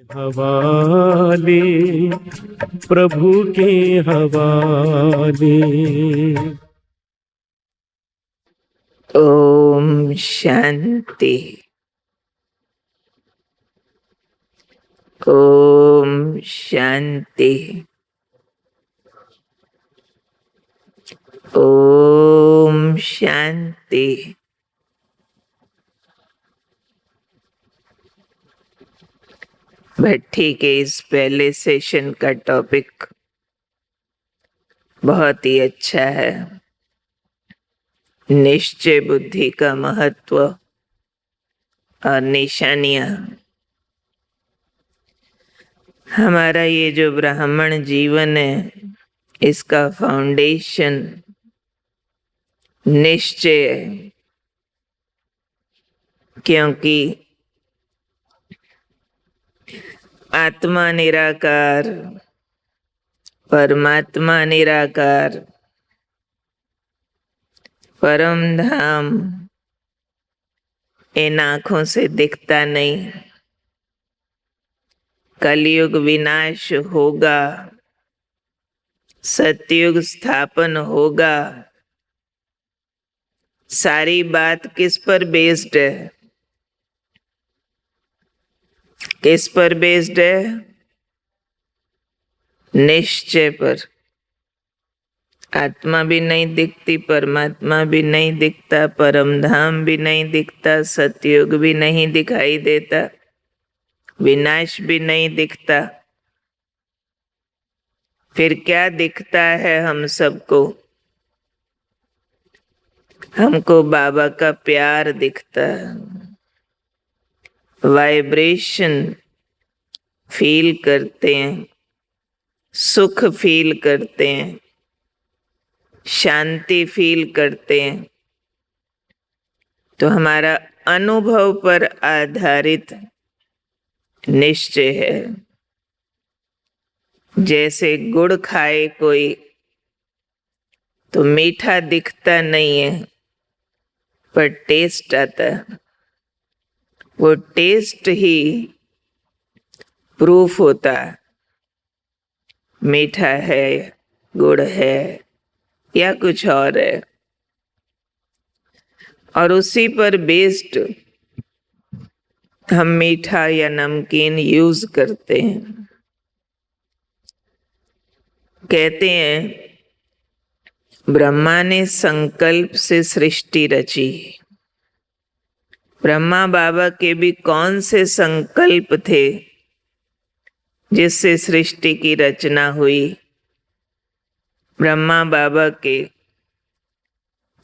हवाले प्रभु के हवाले। ओम शांति। ओम शांति। ओम शांति। भट्टी के इस पहले सेशन का टॉपिक बहुत ही अच्छा है। निश्चय बुद्धि का महत्व और निशानियां। हमारा ये जो ब्राह्मण जीवन है, इसका फाउंडेशन निश्चय है, क्योंकि आत्मा निराकार, परमात्मा निराकार, परम धाम इन आँखों से दिखता नहीं। कलयुग विनाश होगा, सतयुग स्थापन होगा। सारी बात किस पर बेस्ड है? किस पर बेस्ड है? निश्चय पर। आत्मा भी नहीं दिखती, परमात्मा भी नहीं दिखता, परम धाम भी नहीं दिखता, सतयुग भी नहीं दिखाई देता, विनाश भी नहीं दिखता। फिर क्या दिखता है हम सबको? हमको बाबा का प्यार दिखता है, वाइब्रेशन फील करते हैं, सुख फील करते हैं, शांति फील करते हैं। तो हमारा अनुभव पर आधारित निश्चय है। जैसे गुड़ खाए कोई तो मीठा दिखता नहीं है, पर टेस्ट आता है। वो टेस्ट ही प्रूफ होता है, मीठा है, गुड़ है या कुछ और है। और उसी पर बेस्ड हम मीठा या नमकीन यूज करते हैं। कहते हैं ब्रह्मा ने संकल्प से सृष्टि रची। ब्रह्मा बाबा के भी कौन से संकल्प थे जिससे सृष्टि की रचना हुई? ब्रह्मा बाबा के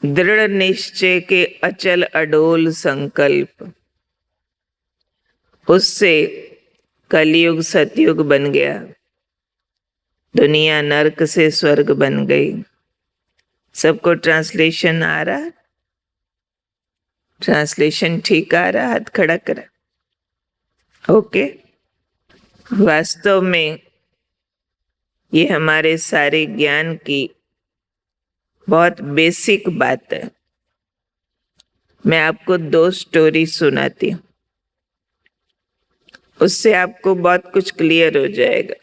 दृढ़ निश्चय के अचल अडोल संकल्प, उससे कलयुग सतयुग बन गया। दुनिया नरक से स्वर्ग बन गई। सबको ट्रांसलेशन आ रहा? ट्रांसलेशन ठीक आ रहा? हाथ खड़ा करा। ओके। वास्तव में ये हमारे सारे ज्ञान की बहुत बेसिक बात है। मैं आपको 2 स्टोरी सुनाती हूँ, उससे आपको बहुत कुछ क्लियर हो जाएगा।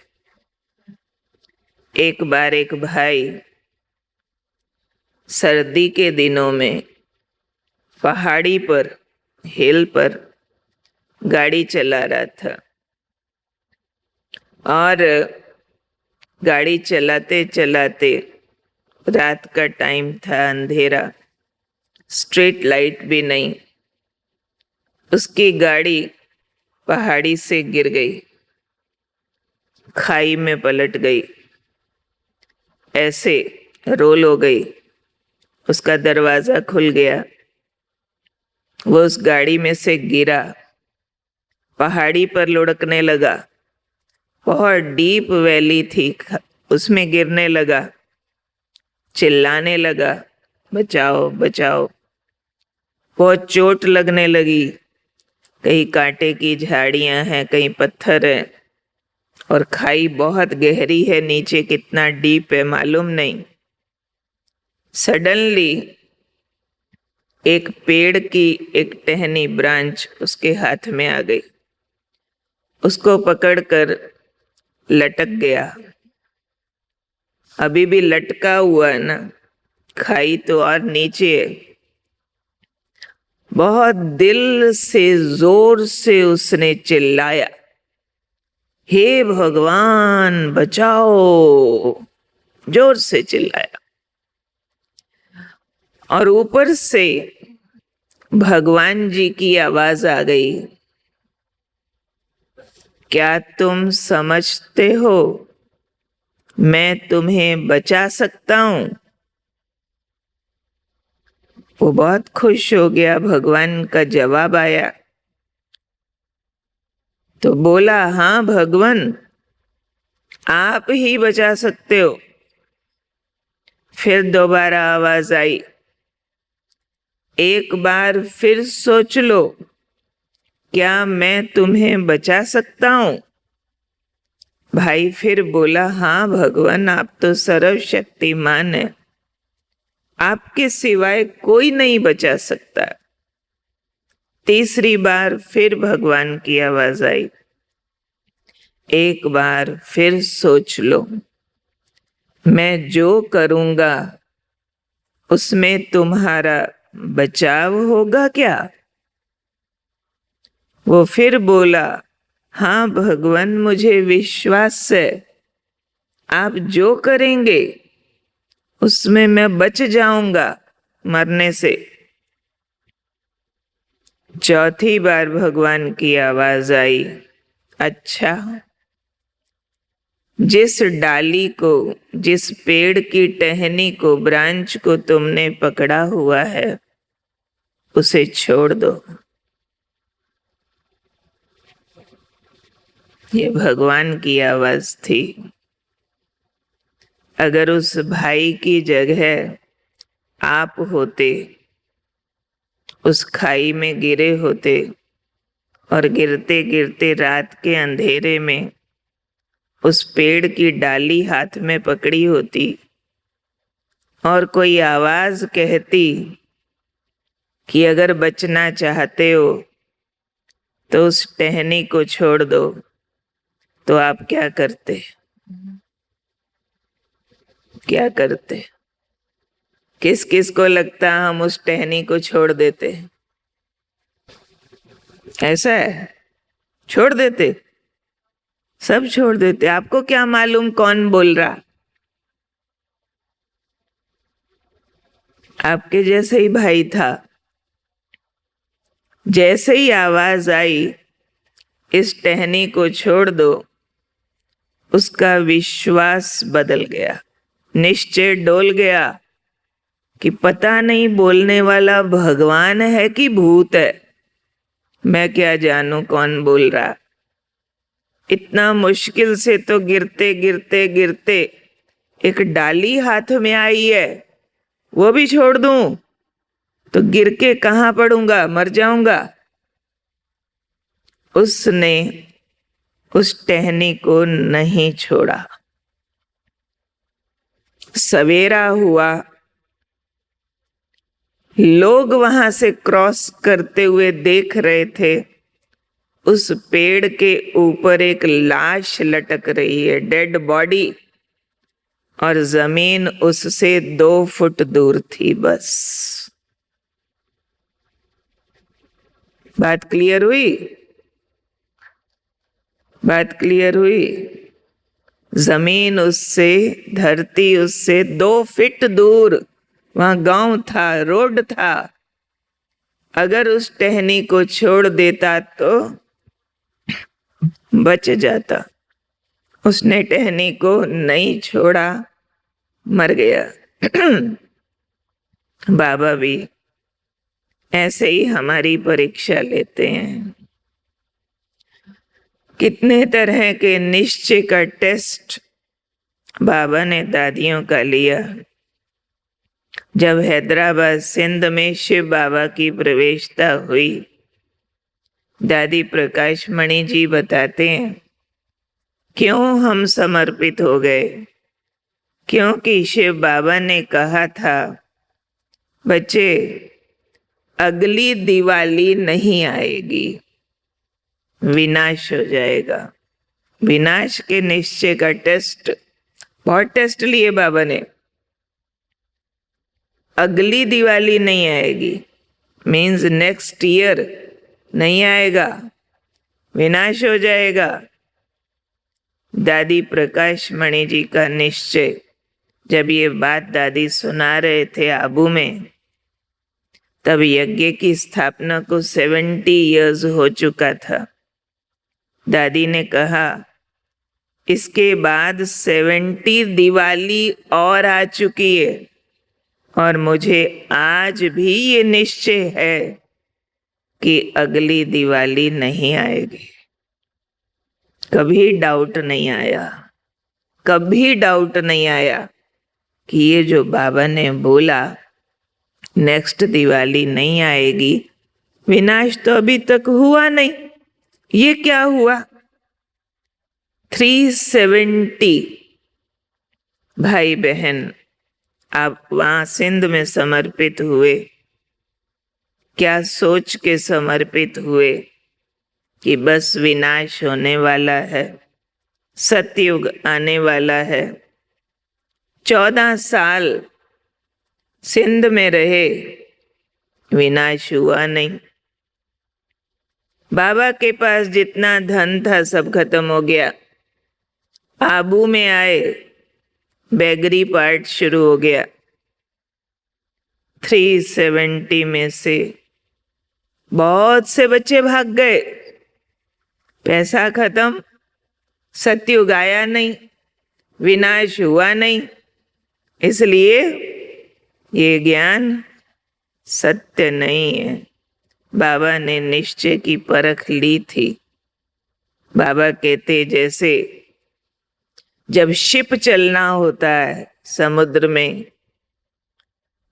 एक बार एक भाई सर्दी के दिनों में पहाड़ी पर, हिल पर गाड़ी चला रहा था, और गाड़ी चलाते चलाते, रात का टाइम था, अंधेरा, स्ट्रीट लाइट भी नहीं, उसकी गाड़ी पहाड़ी से गिर गई, खाई में पलट गई, ऐसे रोल हो गई। उसका दरवाजा खुल गया, वो उस गाड़ी में से गिरा, पहाड़ी पर लुढ़कने लगा। बहुत डीप वैली थी, उसमें गिरने लगा, चिल्लाने लगा, बचाओ बचाओ। बहुत चोट लगने लगी, कहीं कांटे की झाड़ियां हैं, कहीं पत्थर है, और खाई बहुत गहरी है, नीचे कितना डीप है मालूम नहीं। सडनली एक पेड़ की एक टहनी ब्रांच उसके हाथ में आ गई। उसको पकड़कर लटक गया। अभी भी लटका हुआ है ना, खाई तो और नीचे है। बहुत दिल से जोर से उसने चिल्लाया, हे भगवान बचाओ, जोर से चिल्लाया। और ऊपर से भगवान जी की आवाज आ गई, क्या तुम समझते हो मैं तुम्हें बचा सकता हूं? वो बहुत खुश हो गया, भगवान का जवाब आया। तो बोला, हाँ भगवान, आप ही बचा सकते हो। फिर दोबारा आवाज आई, एक बार फिर सोच लो, क्या मैं तुम्हें बचा सकता हूं? भाई फिर बोला, हाँ भगवान, आप तो सर्वशक्तिमान है, आपके सिवाय कोई नहीं बचा सकता। तीसरी बार फिर भगवान की आवाज आई, एक बार फिर सोच लो, मैं जो करूंगा उसमें तुम्हारा बचाव होगा क्या? वो फिर बोला, हाँ भगवान, मुझे विश्वास है, आप जो करेंगे उसमें मैं बच जाऊंगा मरने से। चौथी बार भगवान की आवाज आई, अच्छा, जिस डाली को, जिस पेड़ की टहनी को, ब्रांच को तुमने पकड़ा हुआ है, उसे छोड़ दो। ये भगवान की आवाज थी। अगर उस भाई की जगह आप होते, उस खाई में गिरे होते और गिरते गिरते रात के अंधेरे में उस पेड़ की डाली हाथ में पकड़ी होती और कोई आवाज कहती कि अगर बचना चाहते हो तो उस टहनी को छोड़ दो, तो आप क्या करते? क्या करते? किस किस को लगता हम उस टहनी को छोड़ देते? ऐसा है? छोड़ देते, सब छोड़ देते। आपको क्या मालूम कौन बोल रहा? आपके जैसे ही भाई था। जैसे ही आवाज आई, इस टहनी को छोड़ दो, उसका विश्वास बदल गया, निश्चय डोल गया कि पता नहीं बोलने वाला भगवान है कि भूत है, मैं क्या जानूं कौन बोल रहा। इतना मुश्किल से तो गिरते गिरते गिरते एक डाली हाथ में आई है, वो भी छोड़ दूं तो गिर के कहां पड़ूंगा, मर जाऊंगा। उसने उस टहनी को नहीं छोड़ा। सवेरा हुआ, लोग वहां से क्रॉस करते हुए देख रहे थे, उस पेड़ के ऊपर एक लाश लटक रही है, डेड बॉडी, और जमीन उससे 2 फुट दूर थी बस। बात क्लियर हुई? बात क्लियर हुई? जमीन उससे, धरती उससे 2 फीट दूर, वहां गांव था, रोड था। अगर उस टहनी को छोड़ देता तो बच जाता। उसने टहनी को नहीं छोड़ा, मर गया। बाबा भी ऐसे ही हमारी परीक्षा लेते हैं। कितने तरह के निश्चय का टेस्ट बाबा ने दादियों का लिया। जब हैदराबाद सिंध में शिव बाबा की प्रवेशता हुई, दादी प्रकाश मणि जी बताते हैं, क्यों हम समर्पित हो गए? क्योंकि शिव बाबा ने कहा था, बच्चे, अगली दिवाली नहीं आएगी, विनाश हो जाएगा। विनाश के निश्चय का टेस्ट, बहुत टेस्ट लिए बाबा ने। अगली दिवाली नहीं आएगी, मीन्स नेक्स्ट ईयर नहीं आएगा, विनाश हो जाएगा। दादी प्रकाश मणि जी का निश्चय, जब ये बात दादी सुना रहे थे आबू में, तब यज्ञ की स्थापना को 70 इयर्स हो चुका था। दादी ने कहा इसके बाद 70 दिवाली और आ चुकी है, और मुझे आज भी ये निश्चय है कि अगली दिवाली नहीं आएगी। कभी डाउट नहीं आया, कभी डाउट नहीं आया कि ये जो बाबा ने बोला नेक्स्ट दिवाली नहीं आएगी, विनाश तो अभी तक हुआ नहीं, ये क्या हुआ। 370 भाई बहन आप वहां सिंध में समर्पित हुए। क्या सोच के समर्पित हुए कि बस विनाश होने वाला है, सतयुग आने वाला है। 14 साल सिंध में रहे, विनाश हुआ नहीं। बाबा के पास जितना धन था सब खत्म हो गया। आबू में आए, बेगरी पार्ट शुरू हो गया। 370 में से बहुत से बच्चे भाग गए, पैसा खत्म, सतयुग आया नहीं, विनाश हुआ नहीं। इसलिए ये ज्ञान सत्य नहीं है। बाबा ने निश्चय की परख ली थी। बाबा कहते जैसे जब शिप चलना होता है समुद्र में,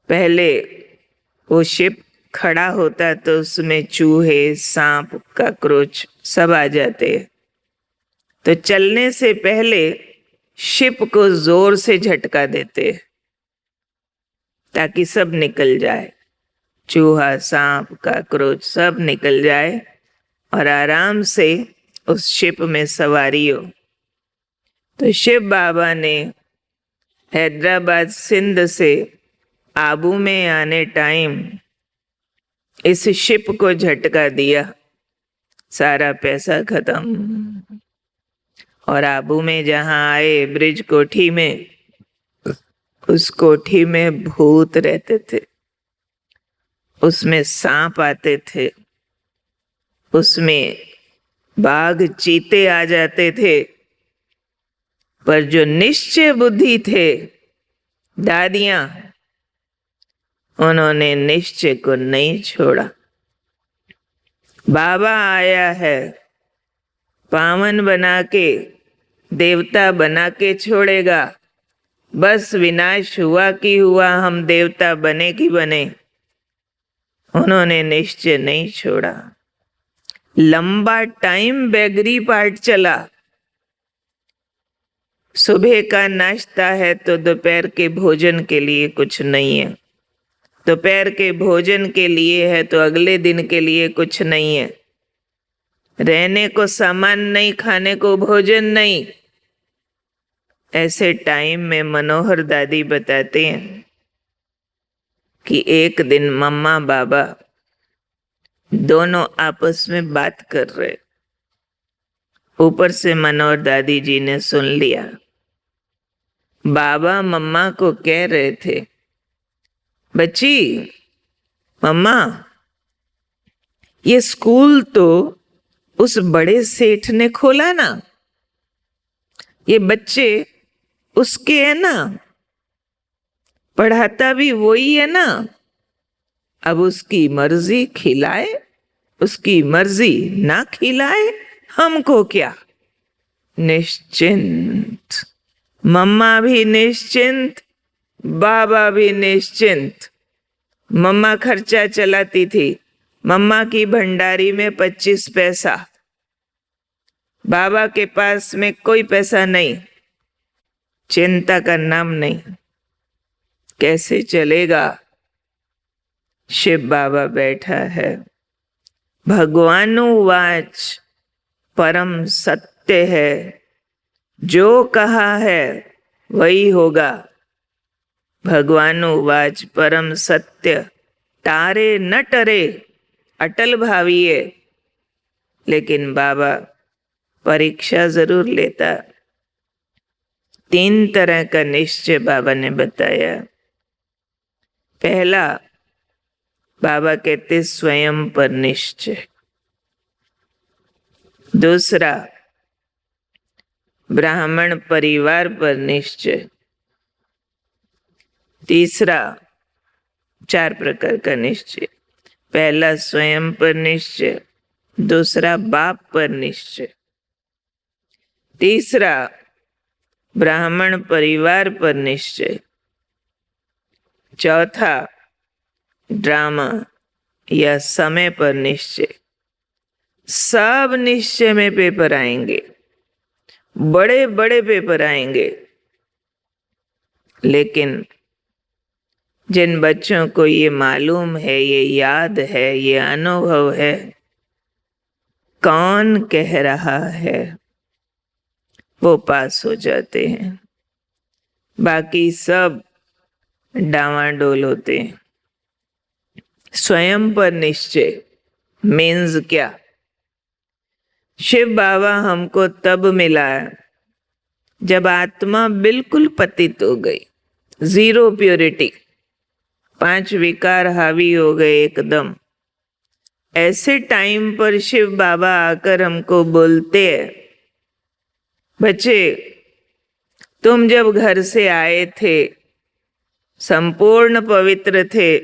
पहले वो शिप खड़ा होता तो उसमें चूहे, सांप, काकरोच सब आ जाते हैं। तो चलने से पहले शिप को जोर से झटका देते हैं ताकि सब निकल जाए, चूहा, सांप, काकरोच सब निकल जाए और आराम से उस शिप में सवारी हो। तो शिव बाबा ने हैदराबाद सिंध से आबू में आने टाइम इस शिप को झटका दिया, सारा पैसा खत्म। और आबू में जहां आए ब्रिज कोठी में, उस कोठी में भूत रहते थे, उसमें सांप आते थे, उसमें बाघ, चीते आ जाते थे। पर जो निश्चय बुद्धि थे दादियां, उन्होंने निश्चय को नहीं छोड़ा। बाबा आया है, पावन बना के, देवता बना के छोड़ेगा। बस विनाश हुआ कि हुआ, हम देवता बने कि बने। उन्होंने निश्चय नहीं छोड़ा। लंबा टाइम बेगरी पार्ट चला। सुबह का नाश्ता है तो दोपहर के भोजन के लिए कुछ नहीं है, दोपहर के भोजन के लिए है तो अगले दिन के लिए कुछ नहीं है, रहने को सामान नहीं, खाने को भोजन नहीं। ऐसे टाइम में मनोहर दादी बताते हैं कि एक दिन मम्मा बाबा दोनों आपस में बात कर रहे, ऊपर से मनोहर दादी जी ने सुन लिया। बाबा मम्मा को कह रहे थे, बच्ची, मम्मा, ये स्कूल तो उस बड़े सेठ ने खोला ना, ये बच्चे उसके है ना, पढ़ाता भी वही है ना, अब उसकी मर्जी खिलाए, उसकी मर्जी ना खिलाए, हमको क्या। निश्चिंत, मम्मा भी निश्चिंत, बाबा भी निश्चिंत। मम्मा खर्चा चलाती थी, मम्मा की भंडारी में 25 पैसा, बाबा के पास में कोई पैसा नहीं, चिंता का नाम नहीं। कैसे चलेगा। शिव बाबा बैठा है। भगवानु वाच परम सत्य है, जो कहा है वही होगा। भगवान उवाच परम सत्य तारे न टरे, अटल भाविये। लेकिन बाबा परीक्षा जरूर लेता। 3 तरह का निश्चय बाबा ने बताया। पहला, बाबा कहते स्वयं पर निश्चय। दूसरा, ब्राह्मण परिवार पर निश्चय। तीसरा, 4 प्रकार का निश्चय। पहला स्वयं पर निश्चय, दूसरा बाप पर निश्चय, तीसरा ब्राह्मण परिवार पर निश्चय, चौथा ड्रामा या समय पर निश्चय। सब निश्चय में पेपर आएंगे, बड़े बड़े पेपर आएंगे। लेकिन जिन बच्चों को ये मालूम है, ये याद है, ये अनुभव है, कौन कह रहा है, वो पास हो जाते हैं। बाकी सब डावाडोल होते हैं। स्वयं पर निश्चय मीन्स क्या? शिव बाबा हमको तब मिला जब आत्मा बिल्कुल पतित हो गई, 0 प्योरिटी, 5 विकार हावी हो गए एकदम। ऐसे टाइम पर शिव बाबा आकर हमको बोलते हैं, बच्चे तुम जब घर से आए थे संपूर्ण पवित्र थे,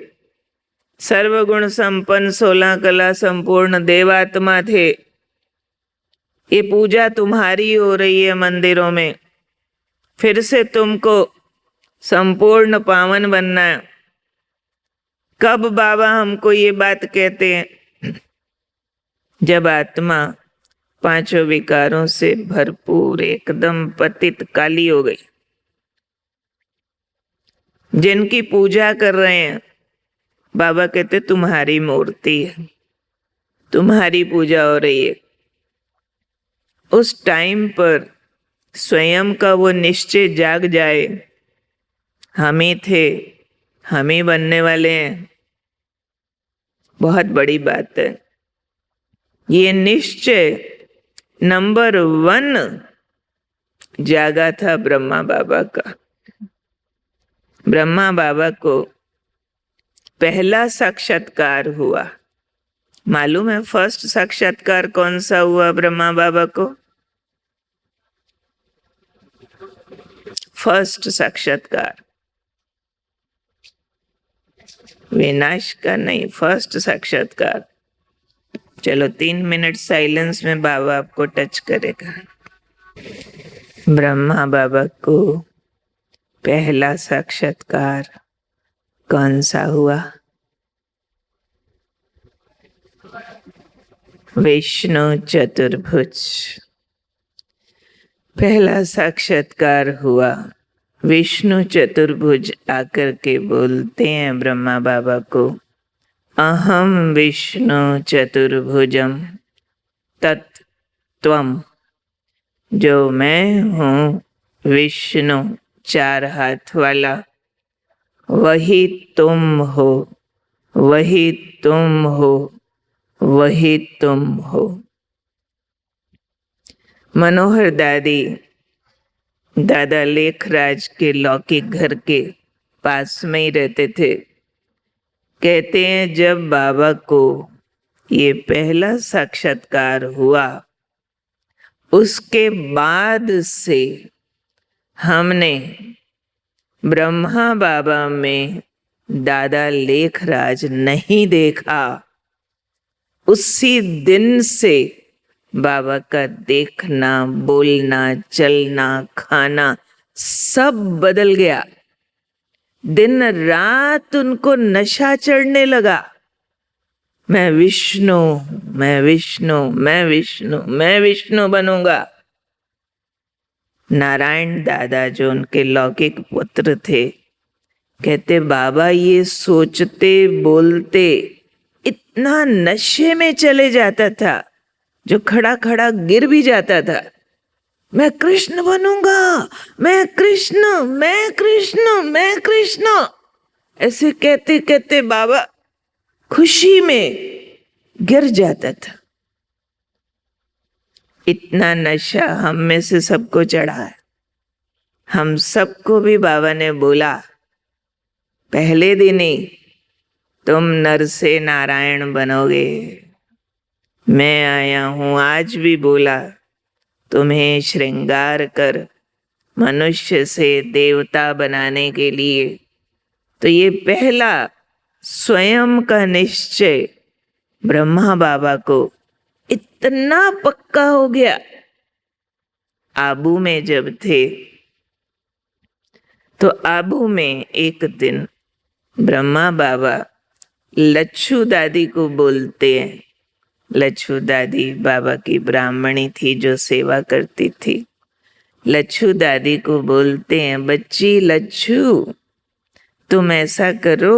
सर्वगुण संपन्न 16 कला संपूर्ण देवात्मा थे। ये पूजा तुम्हारी हो रही है मंदिरों में, फिर से तुमको संपूर्ण पावन बनना है। कब बाबा हमको ये बात कहते हैं? जब आत्मा 5 विकारों से भरपूर एकदम पतित काली हो गई। जिनकी पूजा कर रहे हैं बाबा कहते तुम्हारी मूर्ति है, तुम्हारी पूजा हो रही है। उस टाइम पर स्वयं का वो निश्चय जाग जाए, हम ही थे, हम ही बनने वाले हैं, बहुत बड़ी बात है। ये निश्चय नंबर 1 जागा था ब्रह्मा बाबा का। ब्रह्मा बाबा को पहला साक्षात्कार हुआ। मालूम है फर्स्ट साक्षात्कार कौन सा हुआ ब्रह्मा बाबा को? फर्स्ट साक्षात्कार विनाश का नहीं, फर्स्ट साक्षात्कार। चलो 3 मिनट साइलेंस में बाबा आपको टच करेगा। ब्रह्मा बाबा को पहला साक्षात्कार कौन सा हुआ? विष्णु चतुर्भुज। पहला साक्षात्कार हुआ। विष्णु चतुर्भुज आकर के बोलते हैं ब्रह्मा बाबा को, अहम विष्णु चतुर्भुजम तत्त्वम। जो मैं हूँ विष्णु 4 हाथ वाला, वही तुम हो, वही तुम हो, वही तुम हो। मनोहर दादी दादा लेखराज के लौकिक घर के पास में ही रहते थे। कहते हैं जब बाबा को ये पहला साक्षात्कार हुआ, उसके बाद से हमने ब्रह्मा बाबा में दादा लेखराज नहीं देखा। उसी दिन से बाबा का देखना, बोलना, चलना, खाना सब बदल गया। दिन रात उनको नशा चढ़ने लगा। मैं विष्णु, मैं विष्णु, मैं विष्णु, मैं विष्णु बनूंगा। नारायण दादा जो उनके लौकिक पुत्र थे, कहते बाबा ये सोचते बोलते इतना नशे में चले जाता था, जो खड़ा खड़ा गिर भी जाता था, मैं कृष्ण बनूंगा, मैं कृष्ण, मैं कृष्ण, मैं कृष्ण, ऐसे कहते कहते बाबा खुशी में गिर जाता था। इतना नशा हम में से सबको चढ़ा है। हम सबको भी बाबा ने बोला पहले दिन ही, तुम नर से नारायण बनोगे। मैं आया हूं, आज भी बोला, तुम्हें श्रृंगार कर मनुष्य से देवता बनाने के लिए। तो ये पहला स्वयं का निश्चय ब्रह्मा बाबा को इतना पक्का हो गया। आबू में जब थे तो आबू में एक दिन ब्रह्मा बाबा लच्छू दादी को बोलते हैं। लच्छू दादी बाबा की ब्राह्मणी थी जो सेवा करती थी। लच्छू दादी को बोलते हैं, बच्ची लच्छू, तुम ऐसा करो,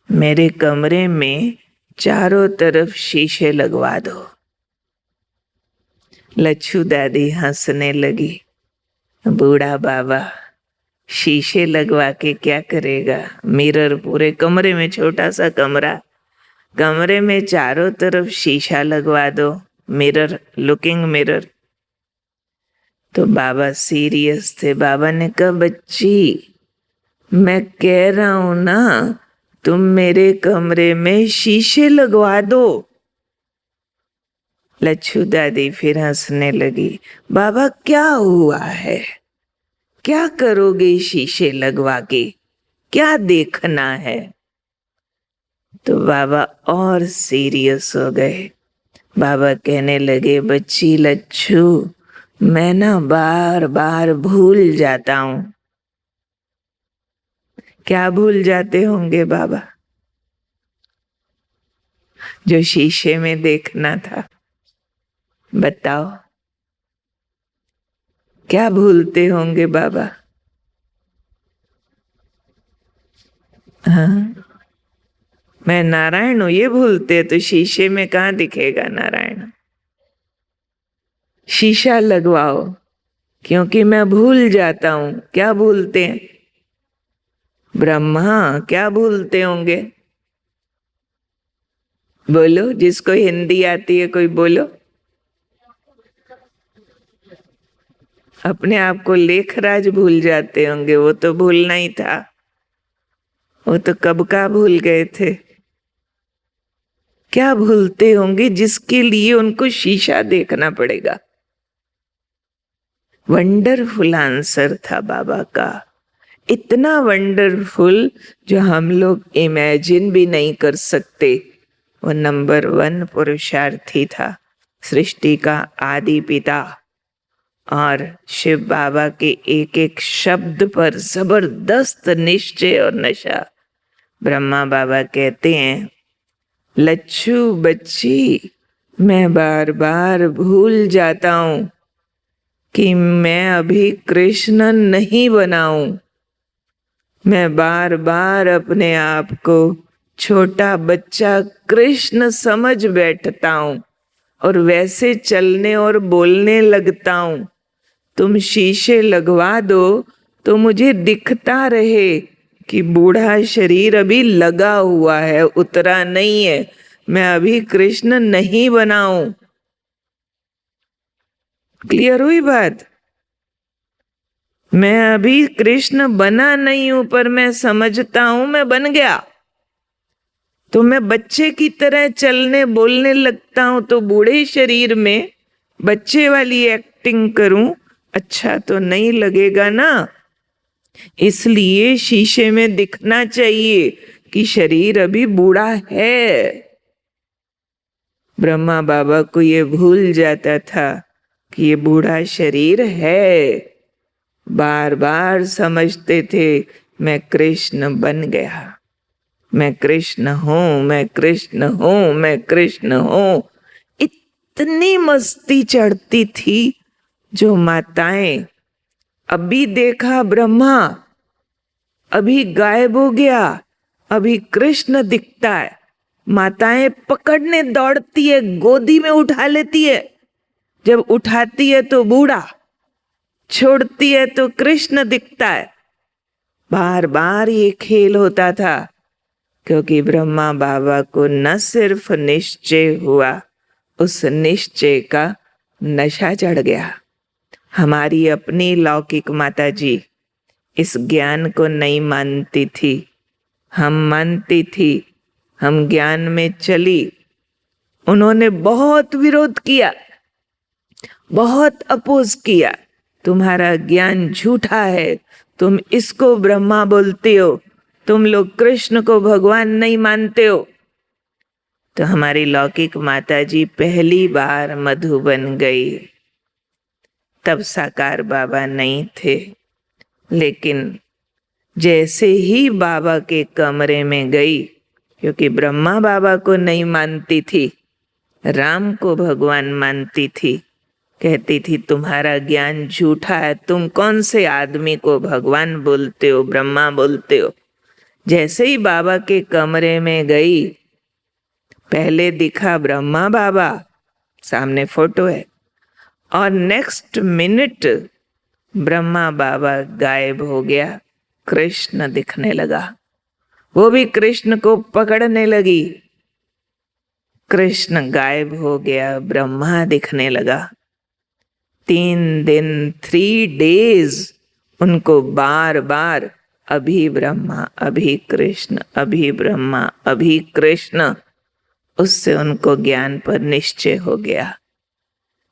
मेरे कमरे में चारों तरफ शीशे लगवा दो। लच्छू दादी हंसने लगी। बूढ़ा बाबा शीशे लगवा के क्या करेगा? मिरर पूरे कमरे में, छोटा सा कमरा, कमरे में चारों तरफ शीशा लगवा दो, मिरर, लुकिंग मिरर। तो बाबा सीरियस थे। बाबा ने कहा, बच्ची, मैं कह रहा हूं ना, तुम मेरे कमरे में शीशे लगवा दो। लच्छू दादी फिर हंसने लगी। बाबा क्या हुआ है? क्या करोगे शीशे लगवा के? क्या देखना है? तो बाबा और सीरियस हो गए। बाबा कहने लगे, बच्ची लच्छू, मैं ना बार बार भूल जाता हूं। क्या भूल जाते होंगे बाबा? जो शीशे में देखना था, बताओ क्या भूलते होंगे बाबा? हाँ, मैं नारायण हूं ये भूलते, तो शीशे में कहाँ दिखेगा नारायण? शीशा लगवाओ, क्योंकि मैं भूल जाता हूं। क्या भूलते हैं? ब्रह्मा क्या भूलते होंगे? बोलो, जिसको हिंदी आती है कोई बोलो। अपने आप को लेखराज भूल जाते होंगे। वो तो भूलना ही था, वो तो कब का भूल गए थे। क्या भूलते होंगे जिसके लिए उनको शीशा देखना पड़ेगा? वंडरफुल आंसर था बाबा का, इतना वंडरफुल जो हम लोग इमेजिन भी नहीं कर सकते। वो नंबर 1 पुरुषार्थी था, सृष्टि का आदि पिता, और शिव बाबा के एक एक शब्द पर जबरदस्त निश्चय और नशा। ब्रह्मा बाबा कहते हैं, लच्छू बच्ची, मैं बार बार भूल जाता हूं कि मैं अभी कृष्ण नहीं बनाऊं। मैं बार बार अपने आप को छोटा बच्चा कृष्ण समझ बैठता हूं और वैसे चलने और बोलने लगता हूं। तुम शीशे लगवा दो तो मुझे दिखता रहे कि बूढ़ा शरीर अभी लगा हुआ है, उतरा नहीं है। मैं अभी कृष्ण नहीं बनाऊं। क्लियर हुई बात? मैं अभी कृष्ण बना नहीं हूं, पर मैं समझता हूं मैं बन गया। तो मैं बच्चे की तरह चलने बोलने लगता हूं, तो बूढ़े शरीर में बच्चे वाली एक्टिंग करूं, अच्छा तो नहीं लगेगा ना। इसलिए शीशे में दिखना चाहिए कि शरीर अभी बूढ़ा है। ब्रह्मा बाबा को ये भूल जाता था कि ये बूढ़ा शरीर है। बार बार समझते थे, मैं कृष्ण बन गया, मैं कृष्ण हूं, मैं कृष्ण हूं, मैं कृष्ण हूं। इतनी मस्ती चढ़ती थी जो माताएं, अभी देखा ब्रह्मा, अभी गायब हो गया, अभी कृष्ण दिखता है। माताएं पकड़ने दौड़ती है, गोदी में उठा लेती है। जब उठाती है तो बूढ़ा, छोड़ती है तो कृष्ण दिखता है। बार बार ये खेल होता था, क्योंकि ब्रह्मा बाबा को न सिर्फ निश्चय हुआ, उस निश्चय का नशा चढ़ गया। हमारी अपनी लौकिक माता जी इस ज्ञान को नहीं मानती थी, हम मानती थी। हम ज्ञान में चली, उन्होंने बहुत विरोध किया, बहुत अपोज किया। तुम्हारा ज्ञान झूठा है, तुम इसको ब्रह्मा बोलते हो, तुम लोग कृष्ण को भगवान नहीं मानते हो। तो हमारी लौकिक माता जी पहली बार मधुबन गई। तब साकार बाबा नहीं थे, लेकिन जैसे ही बाबा के कमरे में गई, क्योंकि ब्रह्मा बाबा को नहीं मानती थी, राम को भगवान मानती थी, कहती थी तुम्हारा ज्ञान झूठा है, तुम कौन से आदमी को भगवान बोलते हो, ब्रह्मा बोलते हो। जैसे ही बाबा के कमरे में गई, पहले दिखा ब्रह्मा बाबा, सामने फोटो है, और नेक्स्ट मिनट ब्रह्मा बाबा गायब हो गया, कृष्ण दिखने लगा। वो भी कृष्ण को पकड़ने लगी, कृष्ण गायब हो गया, ब्रह्मा दिखने लगा। 3 दिन 3 days उनको बार बार अभी ब्रह्मा, अभी कृष्ण, अभी ब्रह्मा, अभी कृष्ण। उससे उनको ज्ञान पर निश्चय हो गया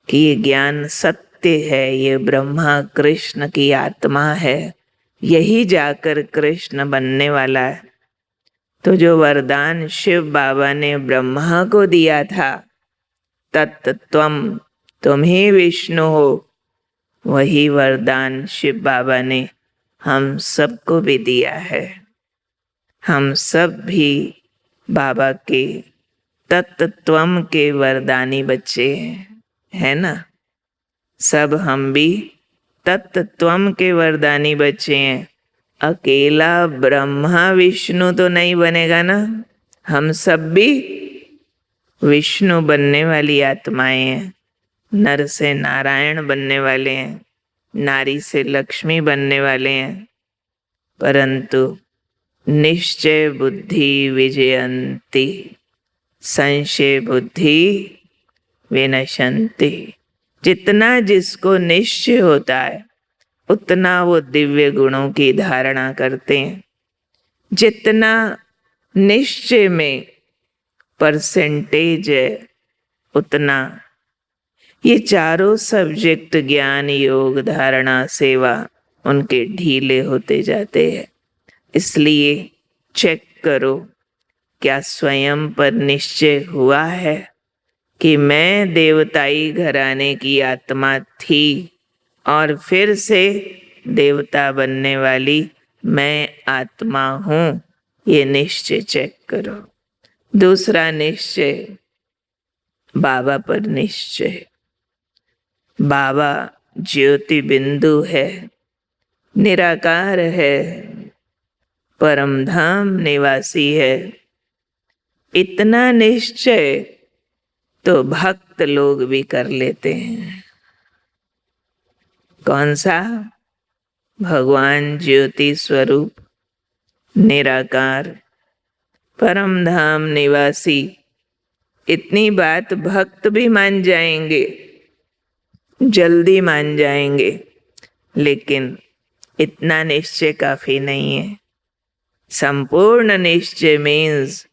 कि ये ज्ञान सत्य है, ये ब्रह्मा कृष्ण की आत्मा है, यही जाकर कृष्ण बनने वाला है। तो जो वरदान शिव बाबा ने ब्रह्मा को दिया था, तत्त्वम, तुम ही विष्णु हो, वही वरदान शिव बाबा ने हम सबको भी दिया है। हम सब भी बाबा के तत्त्वम के वरदानी बच्चे हैं, है ना। सब हम भी तत्त्वम के वरदानी बच्चे हैं। अकेला ब्रह्मा विष्णु तो नहीं बनेगा ना, हम सब भी विष्णु बनने वाली आत्माएं हैं। नर से नारायण बनने वाले हैं, नारी से लक्ष्मी बनने वाले हैं। परंतु निश्चय बुद्धि विजयंती, संशय बुद्धि विनशंति। जितना जिसको निश्चय होता है, उतना वो दिव्य गुणों की धारणा करते हैं। जितना निश्चय में परसेंटेज है, उतना ये चारों सब्जेक्ट ज्ञान, योग, धारणा, सेवा उनके ढीले होते जाते हैं। इसलिए चेक करो, क्या स्वयं पर निश्चय हुआ है कि मैं देवताई घराने की आत्मा थी और फिर से देवता बनने वाली मैं आत्मा हूँ। ये निश्चय चेक करो। दूसरा निश्चय, बाबा पर निश्चय। बाबा ज्योति बिंदु है, निराकार है, परम धाम निवासी है। इतना निश्चय तो भक्त लोग भी कर लेते हैं। कौन सा? भगवान ज्योति स्वरूप, निराकार, परम धाम निवासी। इतनी बात भक्त भी मान जाएंगे, जल्दी मान जाएंगे, लेकिन इतना निश्चय काफी नहीं है। संपूर्ण निश्चय मीन्स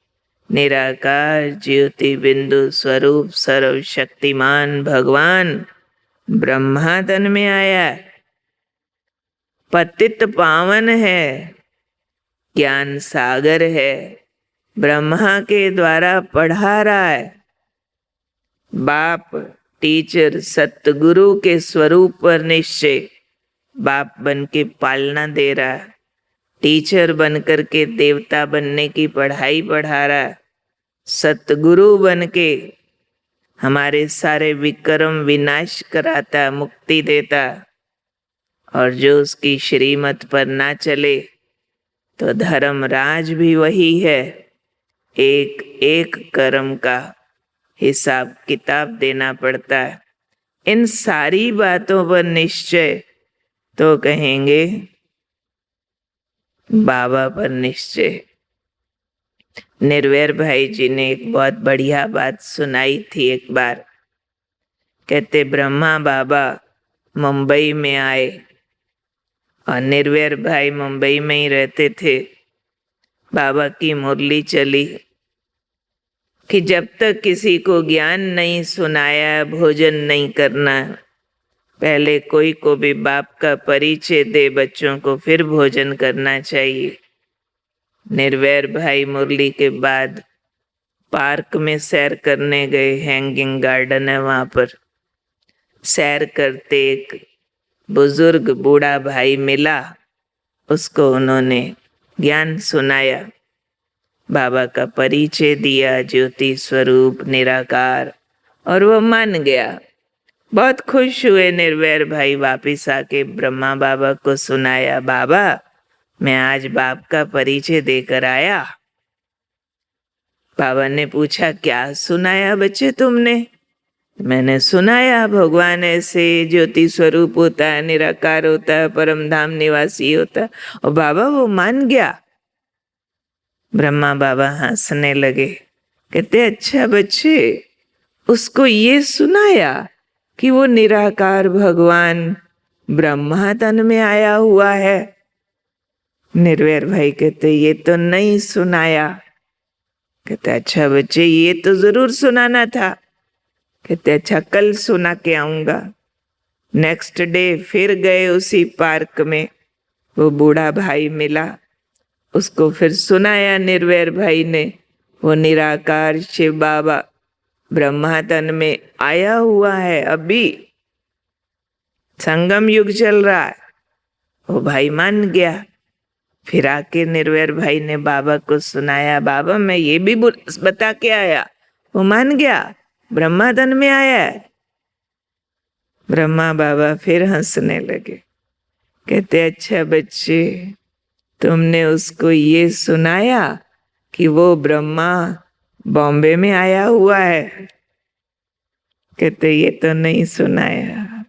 निराकार ज्योति बिंदु स्वरूप सर्वशक्तिमान भगवान ब्रह्मा तन में आया, पतित पावन है, ज्ञान सागर है, ब्रह्मा के द्वारा पढ़ा रहा है। बाप, टीचर, सतगुरु के स्वरूप पर निश्चय, बाप बन के पालना दे रहा है, टीचर बन कर के देवता बनने की पढ़ाई पढ़ा रहा है, सतगुरु बन के हमारे सारे विक्रम विनाश कराता, मुक्ति देता। और जो उसकी श्रीमत पर ना चले तो धर्मराज भी वही है, एक एक कर्म का हिसाब किताब देना पड़ता है। इन सारी बातों पर निश्चय तो कहेंगे बाबा पर निश्चय। निर्वैर भाई जी ने एक बहुत बढ़िया बात सुनाई थी एक बार। कहते ब्रह्मा बाबा मुंबई में आए और निर्वैर भाई मुंबई में ही रहते थे। बाबा की मुरली चली कि जब तक किसी को ज्ञान नहीं सुनाया भोजन नहीं करना। पहले कोई को भी बाप का परिचय दे बच्चों को, फिर भोजन करना चाहिए। निर्वैर भाई मुरली के बाद पार्क में सैर करने गए। हैंगिंग गार्डन है वहां पर। सैर करते एक बुजुर्ग बूढ़ा भाई मिला। उसको उन्होंने ज्ञान सुनाया, बाबा का परिचय दिया, ज्योति स्वरूप निराकार, और वो मान गया। बहुत खुश हुए निर्वैर भाई। वापिस आके ब्रह्मा बाबा को सुनाया, बाबा मैं आज बाप का परिचय देकर आया। बाबा ने पूछा, क्या सुनाया बच्चे तुमने? मैंने सुनाया भगवान ऐसे ज्योति स्वरूप होता है, निराकार होता है, परम धाम निवासी होता है। और बाबा वो मान गया। ब्रह्मा बाबा हंसने लगे। कहते अच्छा बच्चे, उसको ये सुनाया कि वो निराकार भगवान ब्रह्मा तन में आया हुआ है? निर्वैर भाई कहते ये तो नहीं सुनाया। कहते अच्छा बच्चे, ये तो जरूर सुनाना था। कहते अच्छा कल सुना के आऊंगा। नेक्स्ट डे फिर गए उसी पार्क में। वो बूढ़ा भाई मिला, उसको फिर सुनाया निर्वैर भाई ने, वो निराकार शिव बाबा ब्रह्मा तन में आया हुआ है, अभी संगम युग चल रहा है। वो भाई मान गया। फिर आके निर्वैर भाई ने बाबा को सुनाया, बाबा मैं ये भी बता के आया। वो मान गया, ब्रह्मा तन में आया है। ब्रह्मा बाबा फिर हंसने लगे। कहते अच्छा बच्चे, तुमने उसको ये सुनाया कि वो ब्रह्मा बॉम्बे में आया हुआ है? कहते ये तो नहीं सुनाया।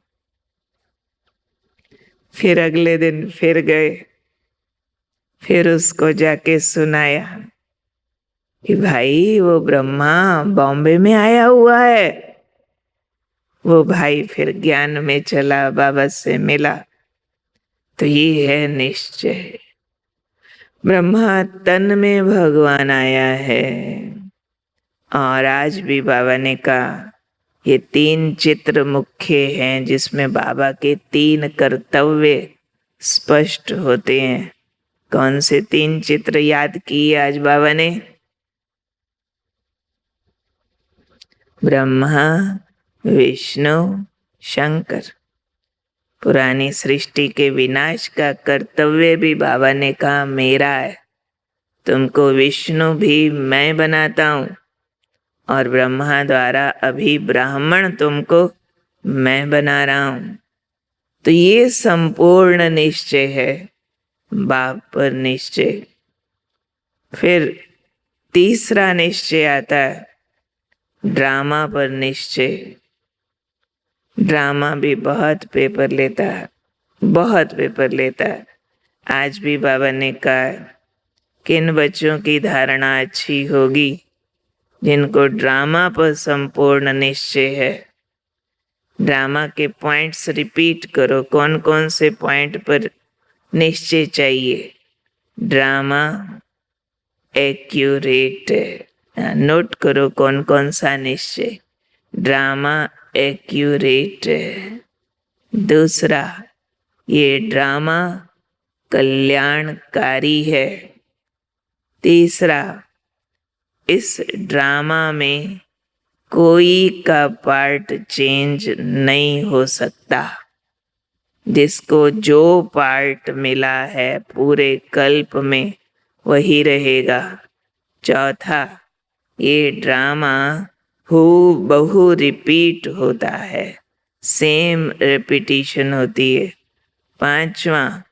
फिर अगले दिन फिर गए, फिर उसको जाके सुनाया कि भाई वो ब्रह्मा बॉम्बे में आया हुआ है। वो भाई फिर ज्ञान में चला, बाबा से मिला। तो ये है निश्चय। ब्रह्मा तन में भगवान आया है। और आज भी बाबा ने कहा ये 3 चित्र मुख्य हैं जिसमें बाबा के 3 कर्तव्य स्पष्ट होते हैं। कौन से 3 चित्र याद किए आज बाबा ने? ब्रह्मा, विष्णु, शंकर। पुरानी सृष्टि के विनाश का कर्तव्य भी बाबा ने कहा मेरा है। तुमको विष्णु भी मैं बनाता हूँ, और ब्रह्मा द्वारा अभी ब्राह्मण तुमको मैं बना रहा हूँ। तो ये संपूर्ण निश्चय है, बाप पर निश्चय। फिर तीसरा निश्चय आता है ड्रामा पर निश्चय। ड्रामा भी बहुत पेपर लेता है, बहुत पेपर लेता है। आज भी बाबा ने कहा किन बच्चों की धारणा अच्छी होगी जिनको ड्रामा पर संपूर्ण निश्चय है। ड्रामा के पॉइंट्स रिपीट करो, कौन कौन से पॉइंट पर निश्चय चाहिए। ड्रामा एक्यूरेट, नोट करो कौन कौन सा निश्चय। Drama accurate. दूसरा, ये ड्रामा कल्याणकारी है। तीसरा, इस ड्रामा में कोई का पार्ट चेंज नहीं हो सकता। जिसको जो पार्ट मिला है पूरे कल्प में वही रहेगा। चौथा, ये ड्रामा हूबहू रिपीट होता है, सेम रिपीटिशन होती है। पांचवा,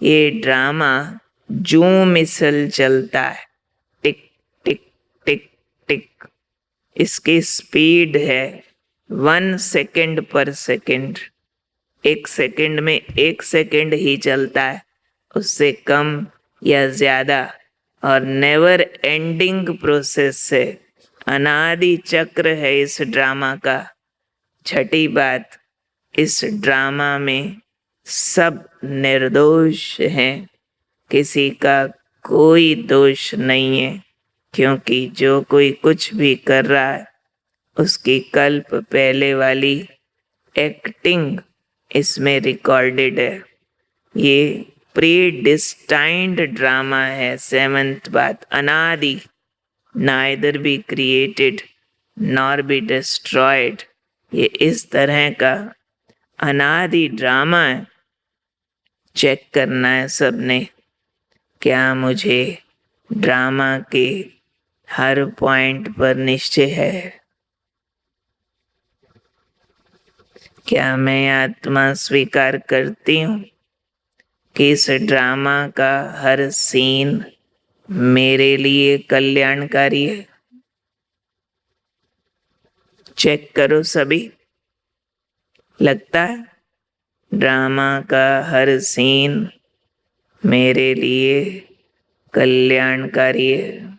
ये ड्रामा जूं मिसल चलता है, टिक टिक हेक्टिक, इसकी स्पीड है 1 सेकेंड पर सेकेंड। 1 सेकेंड में 1 सेकेंड ही चलता है, उससे कम या ज्यादा, और नेवर एंडिंग प्रोसेस से अनादि चक्र है इस ड्रामा का। छठी बात, इस ड्रामा में सब निर्दोष हैं, किसी का कोई दोष नहीं है, क्योंकि जो कोई कुछ भी कर रहा है उसकी कल्प पहले वाली एक्टिंग इसमें रिकॉर्डेड है। ये प्री डिस्टाइंड ड्रामा है। 7th बात, अनादि, neither be created nor be destroyed. ये इस तरह का अनादि ड्रामा है। चेक करना है सबने, क्या मुझे ड्रामा के हर पॉइंट पर निश्चय है? क्या मैं आत्मा स्वीकार करती हूँ कि इस ड्रामा का हर सीन मेरे लिए कल्याणकारी है? चेक करो सभी। लगता है ड्रामा का हर सीन मेरे लिए कल्याणकारी है।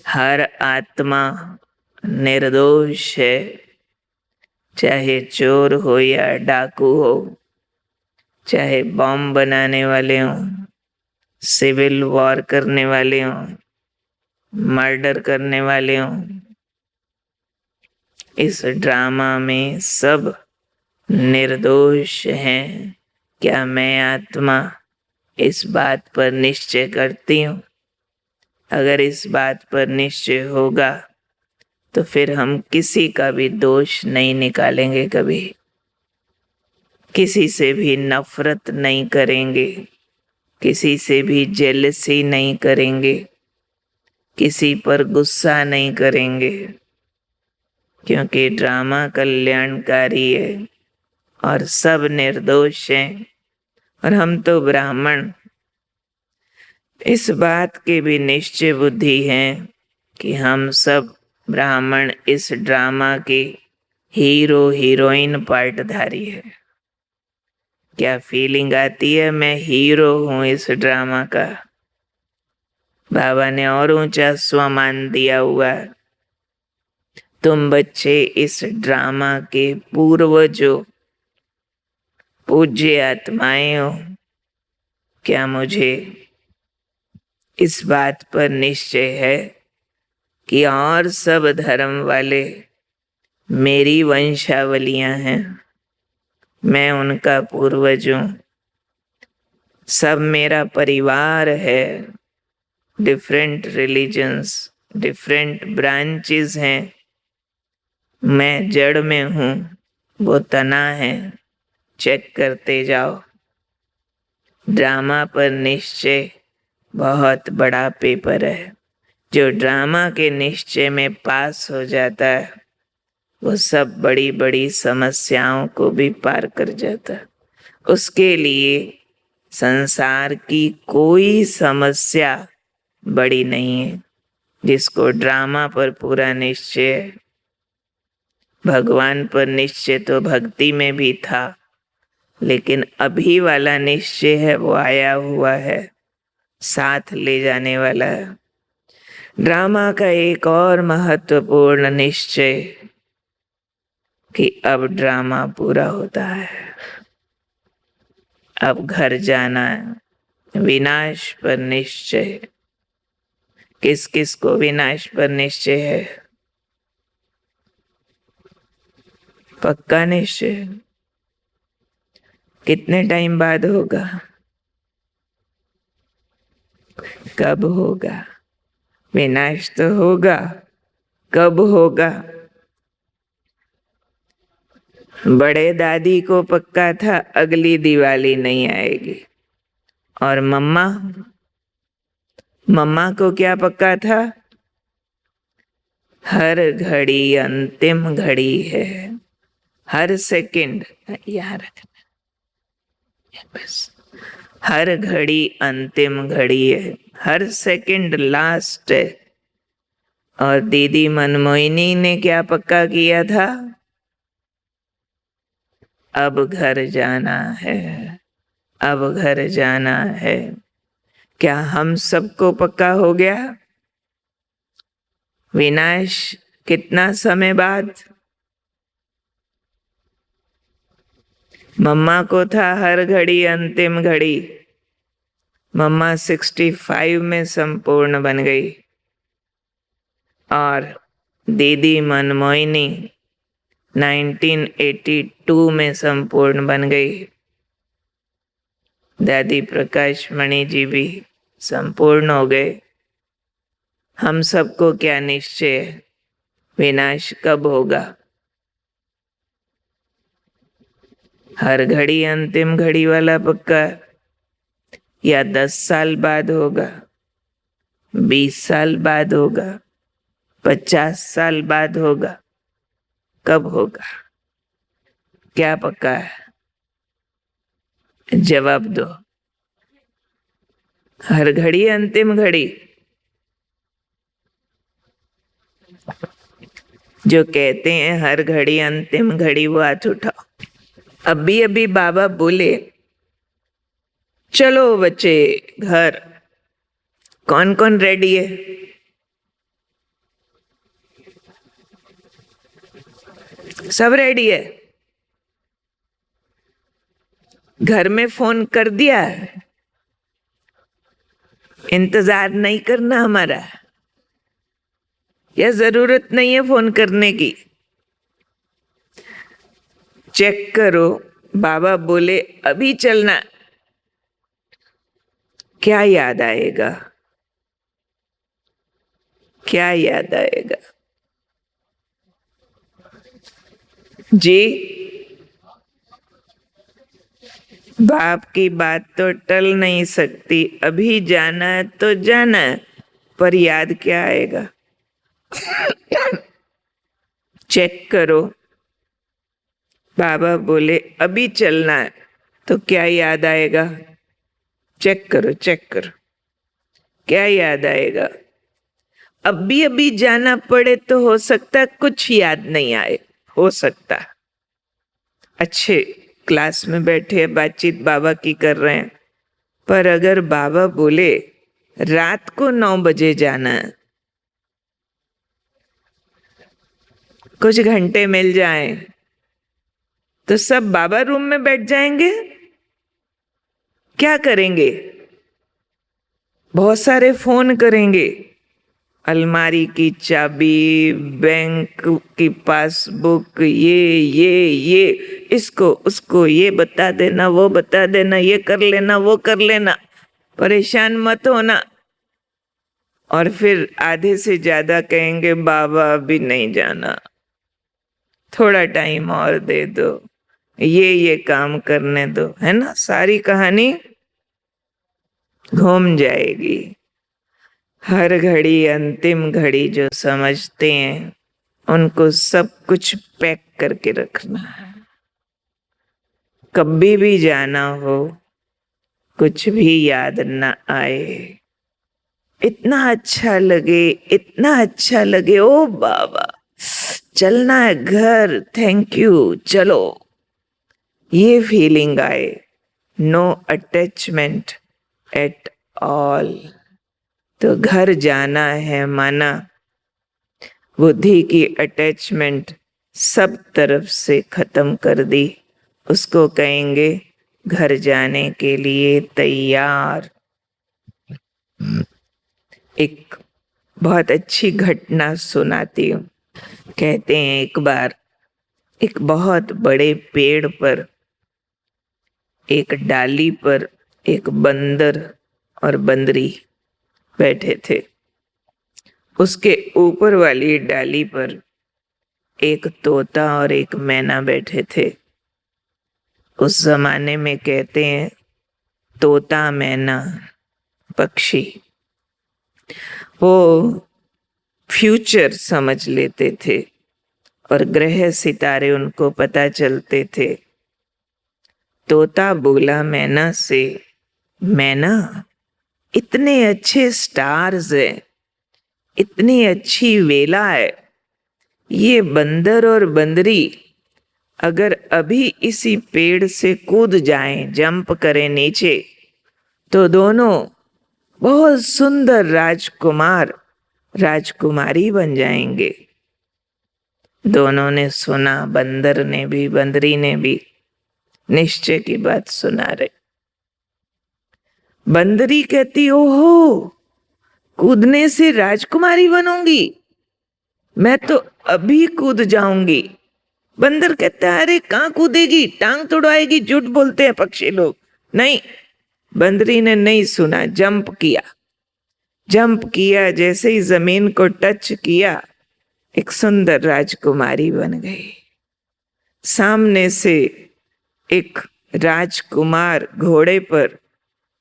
हर आत्मा निर्दोष है, चाहे चोर हो या डाकू हो, चाहे बॉम्ब बनाने वाले हों, सिविल वॉर करने वाले हों, मर्डर करने वाले हों। इस ड्रामा में सब निर्दोष हैं। क्या मैं आत्मा इस बात पर निश्चय करती हूँ? अगर इस बात पर निश्चय होगा तो फिर हम किसी का भी दोष नहीं निकालेंगे, कभी किसी से भी नफरत नहीं करेंगे, किसी से भी जेलसी नहीं करेंगे, किसी पर गुस्सा नहीं करेंगे, क्योंकि ड्रामा कल्याणकारी है और सब निर्दोष हैं। और हम तो ब्राह्मण इस बात के भी निश्चय बुद्धि हैं कि हम सब ब्राह्मण इस ड्रामा के हीरो हीरोइन पार्टधारी है। क्या फीलिंग आती है मैं हीरो हूं इस ड्रामा का? बाबा ने और ऊंचा स्वमान दिया हुआ, तुम बच्चे इस ड्रामा के पूर्वजों, पूज्य आत्माएं हो। क्या मुझे इस बात पर निश्चय है कि और सब धर्म वाले मेरी वंशावलियां हैं, मैं उनका पूर्वज हूं, सब मेरा परिवार है। डिफरेंट रिलीजन्स, डिफरेंट ब्रांचेस हैं, मैं जड़ में हूँ, वो तना है। चेक करते जाओ। ड्रामा पर निश्चय बहुत बड़ा पेपर है। जो ड्रामा के निश्चय में पास हो जाता है वो सब बड़ी बड़ी समस्याओं को भी पार कर जाता है। उसके लिए संसार की कोई समस्या बड़ी नहीं है। जिसको ड्रामा पर पूरा निश्चय है, भगवान पर निश्चय तो भक्ति में भी था, लेकिन अभी वाला निश्चय है वो आया हुआ है, साथ ले जाने वाला है। ड्रामा का एक और महत्वपूर्ण निश्चय कि अब ड्रामा पूरा होता है, अब घर जाना है। विनाश पर निश्चय। किस किस को विनाश पर निश्चय है? पक्का निश्चय? कितने टाइम बाद होगा? कब होगा? विनाश तो होगा, कब होगा? बड़े दादी को पक्का था अगली दिवाली नहीं आएगी, और मम्मा को क्या पक्का था? हर घड़ी अंतिम घड़ी है, हर सेकंड यहाँ रखना, बस। हर घड़ी अंतिम घड़ी है, हर सेकंड लास्ट है। और दीदी मनमोहिनी ने क्या पक्का किया था? अब घर जाना है, अब घर जाना है। क्या हम सबको पक्का हो गया? विनाश कितना समय बाद? मम्मा को था हर घड़ी अंतिम घड़ी। मम्मा 65 में संपूर्ण बन गई और दीदी मनमोहिनी 1982 में संपूर्ण बन गई। दादी प्रकाश मणि जी भी संपूर्ण हो गए। हम सबको क्या निश्चय है, विनाश कब होगा? हर घड़ी अंतिम घड़ी वाला पक्का, या 10 साल बाद होगा, 20 साल बाद होगा, 50 साल बाद होगा? कब होगा? क्या पक्का है? जवाब दो। हर घड़ी अंतिम घड़ी। जो कहते हैं हर घड़ी अंतिम घड़ी, वो हाथ उठाओ। अभी अभी बाबा बोले चलो बच्चे घर। कौन कौन रेडी है? सब रेडी है? घर में फोन कर दिया? इंतजार नहीं करना हमारा, या जरूरत नहीं है फोन करने की? चेक करो। बाबा बोले अभी चलना, क्या याद आएगा? क्या याद आएगा? जी, बाप की बात तो टल नहीं सकती। अभी जाना है तो जाना है, पर याद क्या आएगा? चेक करो। बाबा बोले अभी चलना है, तो क्या याद आएगा? चेक करो, चेक करो, क्या याद आएगा? अभी अभी जाना पड़े तो हो सकता कुछ याद नहीं आए, हो सकता अच्छे क्लास में बैठे बातचीत बाबा की कर रहे हैं, पर अगर बाबा बोले रात को 9 बजे जाना है, कुछ घंटे मिल जाएं, तो सब बाबा रूम में बैठ जाएंगे? क्या करेंगे? बहुत सारे फोन करेंगे, अलमारी की चाबी, बैंक की पासबुक, ये इसको उसको ये बता देना, वो बता देना, ये कर लेना, वो कर लेना, परेशान मत होना। और फिर आधे से ज्यादा कहेंगे बाबा अभी नहीं जाना, थोड़ा टाइम और दे दो, ये काम करने दो, है ना? सारी कहानी घूम जाएगी। हर घड़ी अंतिम घड़ी जो समझते हैं, उनको सब कुछ पैक करके रखना है। कभी भी जाना हो, कुछ भी याद ना आए, इतना अच्छा लगे, इतना अच्छा लगे, ओ बाबा चलना है घर, थैंक यू, चलो, ये फीलिंग आए। नो अटैचमेंट एट ऑल, तो घर जाना है माना। बुद्धि की अटैचमेंट सब तरफ से खत्म कर दी, उसको कहेंगे घर जाने के लिए तैयार। एक बहुत अच्छी घटना सुनाती हूँ। कहते हैं एक बार एक बहुत बड़े पेड़ पर, एक डाली पर एक बंदर और बंदरी बैठे थे। उसके ऊपर वाली डाली पर एक तोता और एक मैना बैठे थे। उस जमाने में कहते हैं तोता मैना पक्षी वो फ्यूचर समझ लेते थे और ग्रह सितारे उनको पता चलते थे। तोता बोला मैना से, मैना इतने अच्छे स्टार्स हैं, इतनी अच्छी वेला है, ये बंदर और बंदरी अगर अभी इसी पेड़ से कूद जाएं, जंप करें नीचे, तो दोनों बहुत सुंदर राजकुमार राजकुमारी बन जाएंगे। दोनों ने सुना, बंदर ने भी बंदरी ने भी, निश्चय की बात सुना रहे। बंदरी कहती, ओहो, कूदने से राजकुमारी बनूंगी, मैं तो अभी कूद जाऊंगी। बंदर कहता है, अरे कहाँ कूदेगी, टांग तुड़वाएगी, झूठ बोलते हैं पक्षी लोग। नहीं, बंदरी ने नहीं सुना, जंप किया। जंप किया, जैसे ही जमीन को टच किया, एक सुंदर राजकुमारी बन गई। सामने से एक राजकुमार घोड़े पर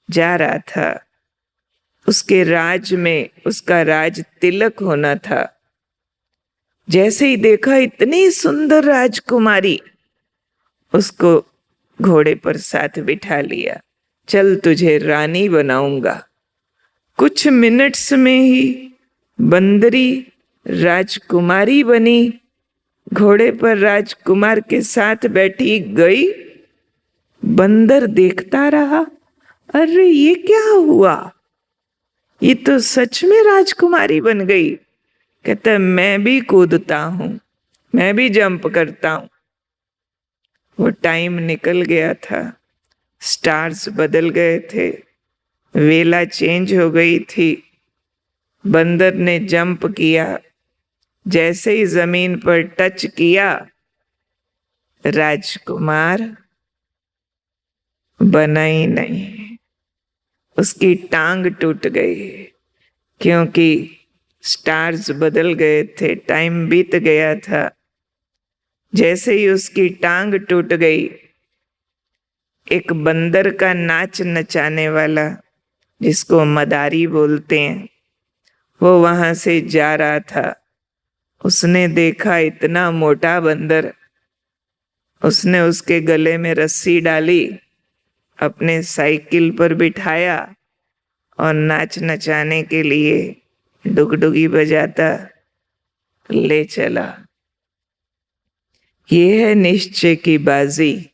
जा रहा था। उसके राज में उसका राज तिलक होना था। जैसे ही देखा इतनी सुंदर राजकुमारी, उसको घोड़े पर साथ बिठा लिया। चल, तुझे रानी बनाऊंगा। कुछ मिनट्स में ही बंदरी राजकुमारी बनी, घोड़े पर राजकुमार के साथ बैठी गई। बंदर देखता रहा, अरे ये क्या हुआ, ये तो सच में राजकुमारी बन गई। कहता है, मैं भी कूदता हूं, मैं भी जंप करता हूं। वो टाइम निकल गया था, स्टार्स बदल गए थे, वेला चेंज हो गई थी। बंदर ने जंप किया, जैसे ही जमीन पर टच किया, राजकुमार बना ही नहीं। उसकी टांग टूट गई, क्योंकि स्टार्स बदल गए थे, टाइम बीत गया था। जैसे ही उसकी टांग टूट गई, एक बंदर का नाच नचाने वाला, जिसको मदारी बोलते हैं, वो वहां से जा रहा था। उसने देखा इतना मोटा बंदर, उसने उसके गले में रस्सी डाली, अपने साइकिल पर बिठाया और नाच नचाने के लिए डुगडुगी बजाता ले चला। ये है निश्चय की बाजी,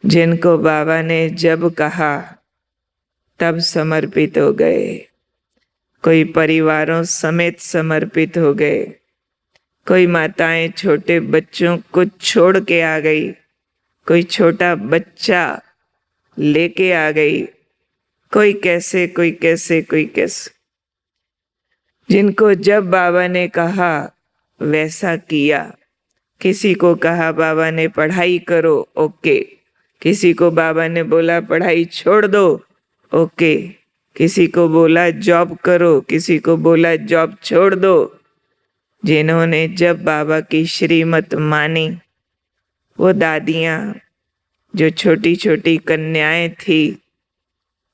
जिनको बाबा ने जब कहा तब समर्पित हो गए। कोई परिवारों समेत समर्पित हो गए, कोई माताएं छोटे बच्चों को छोड़ के आ गई, कोई छोटा बच्चा लेके आ गई, कोई कैसे कोई कैसे कोई कैसे। जिनको जब बाबा ने कहा वैसा किया। किसी को कहा बाबा ने पढ़ाई करो, ओके। किसी को बाबा ने बोला पढ़ाई छोड़ दो, ओके। किसी को बोला जॉब करो, किसी को बोला जॉब छोड़ दो। जिन्होंने जब बाबा की श्रीमत मानी, वो दादियाँ जो छोटी छोटी कन्याएं थी,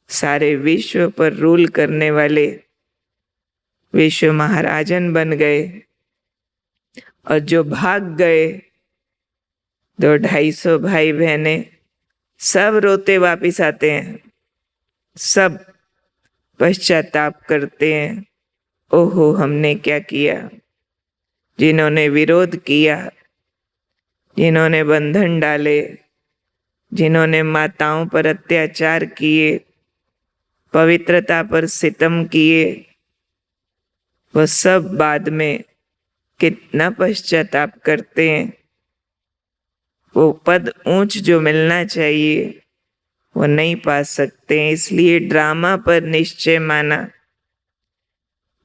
सारे विश्व पर रूल करने वाले विश्व महाराजन बन गए। और जो भाग गए 200-250 भाई बहने, सब रोते वापिस आते हैं, सब पश्चाताप करते हैं, ओहो हमने क्या किया। जिन्होंने विरोध किया, जिन्होंने बंधन डाले, जिन्होंने माताओं पर अत्याचार किए, पवित्रता पर सितम किए, वह सब बाद में कितना पश्चाताप करते हैं। वो पद ऊंच जो मिलना चाहिए वो नहीं पा सकते, इसलिए ड्रामा पर निश्चय माना,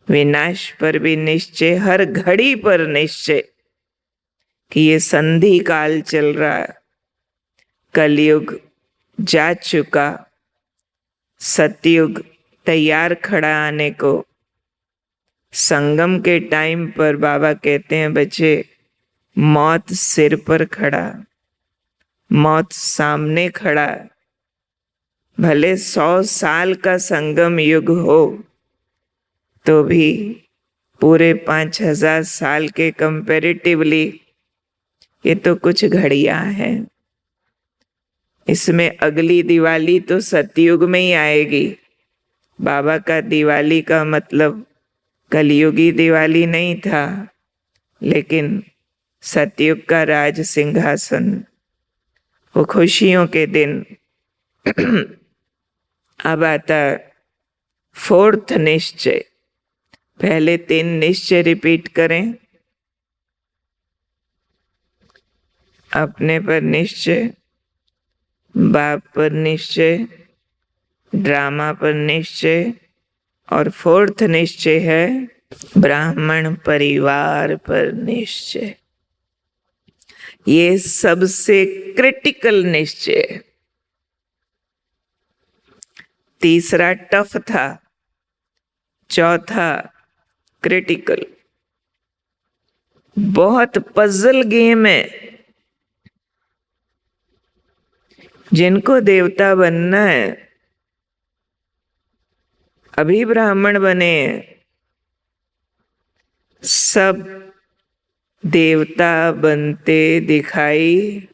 विनाश पर भी निश्चय, हर घड़ी पर निश्चय कि ये संधि काल चल रहा है। कलयुग जा चुका, सतयुग तैयार खड़ा आने को। संगम के टाइम पर बाबा कहते हैं, बच्चे मौत सिर पर खड़ा, मौत सामने खड़ा। भले 100 साल का संगम युग हो, तो भी पूरे 5000 साल के कंपैरेटिवली ये तो कुछ घड़ियां हैं। इसमें अगली दिवाली तो सतयुग में ही आएगी। बाबा का दिवाली का मतलब कलयुगी दिवाली नहीं था, लेकिन सतयुग का राज सिंहासन, वो खुशियों के दिन। अब आता फोर्थ निश्चय। पहले 3 निश्चय रिपीट करें। अपने पर निश्चय, बाप पर निश्चय, ड्रामा पर निश्चय, और फोर्थ निश्चय है ब्राह्मण परिवार पर निश्चय। ये सबसे क्रिटिकल निश्चय है। तीसरा टफ था, चौथा क्रिटिकल। बहुत पजल गेम है। जिनको देवता बनना है, अभी ब्राह्मण बने हैं, सब देवता बनते दिखाई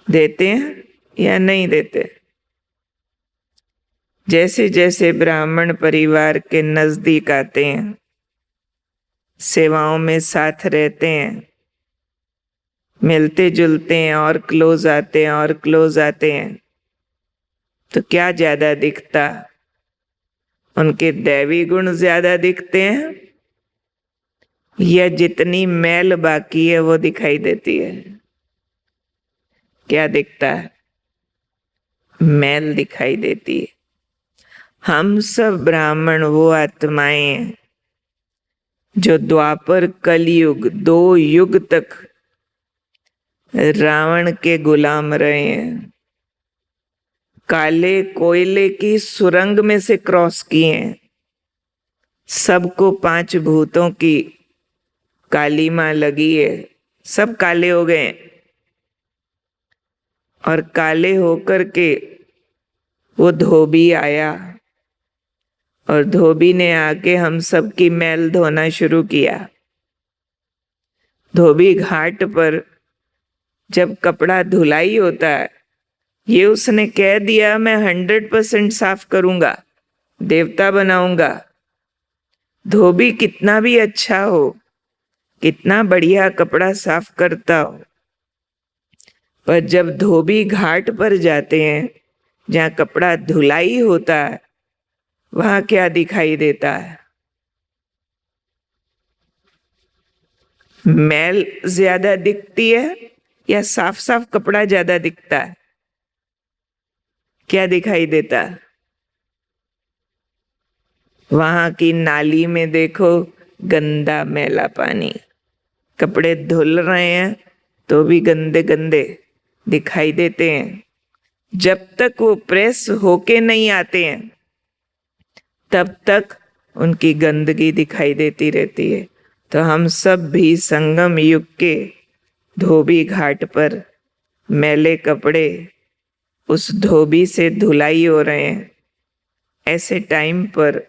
देते हैं या नहीं देते? जैसे जैसे ब्राह्मण परिवार के नजदीक आते हैं, सेवाओं में साथ रहते हैं, मिलते जुलते हैं, और क्लोज आते हैं और क्लोज आते हैं, तो क्या ज्यादा दिखता? उनके दैवी गुण ज्यादा दिखते हैं या जितनी मैल बाकी है वो दिखाई देती है? क्या दिखता है? मैल दिखाई देती है। हम सब ब्राह्मण वो आत्माएं हैं जो द्वापर कलयुग 2 युग तक रावण के गुलाम रहे हैं, काले कोयले की सुरंग में से क्रॉस किए हैं, सबको 5 भूतों की काली मां लगी है, सब काले हो गए, और काले होकर के वो धोबी आया, और धोबी ने आके हम सब की मैल धोना शुरू किया। धोबी घाट पर जब कपड़ा धुलाई होता है, ये उसने कह दिया मैं 100% साफ करूंगा, देवता बनाऊंगा। धोबी कितना भी अच्छा हो, कितना बढ़िया कपड़ा साफ करता हो, पर जब धोबी घाट पर जाते हैं जहाँ कपड़ा धुलाई होता है, वहां क्या दिखाई देता है? मैल ज्यादा दिखती है या साफ साफ कपड़ा ज्यादा दिखता है? क्या दिखाई देता है? वहां की नाली में देखो, गंदा मैला पानी, कपड़े धुल रहे हैं तो भी गंदे गंदे दिखाई देते हैं। जब तक वो प्रेस होके नहीं आते हैं, तब तक उनकी गंदगी दिखाई देती रहती है। तो हम सब भी संगम युग के धोबी घाट पर मैले कपड़े उस धोबी से धुलाई हो रहे हैं। ऐसे टाइम पर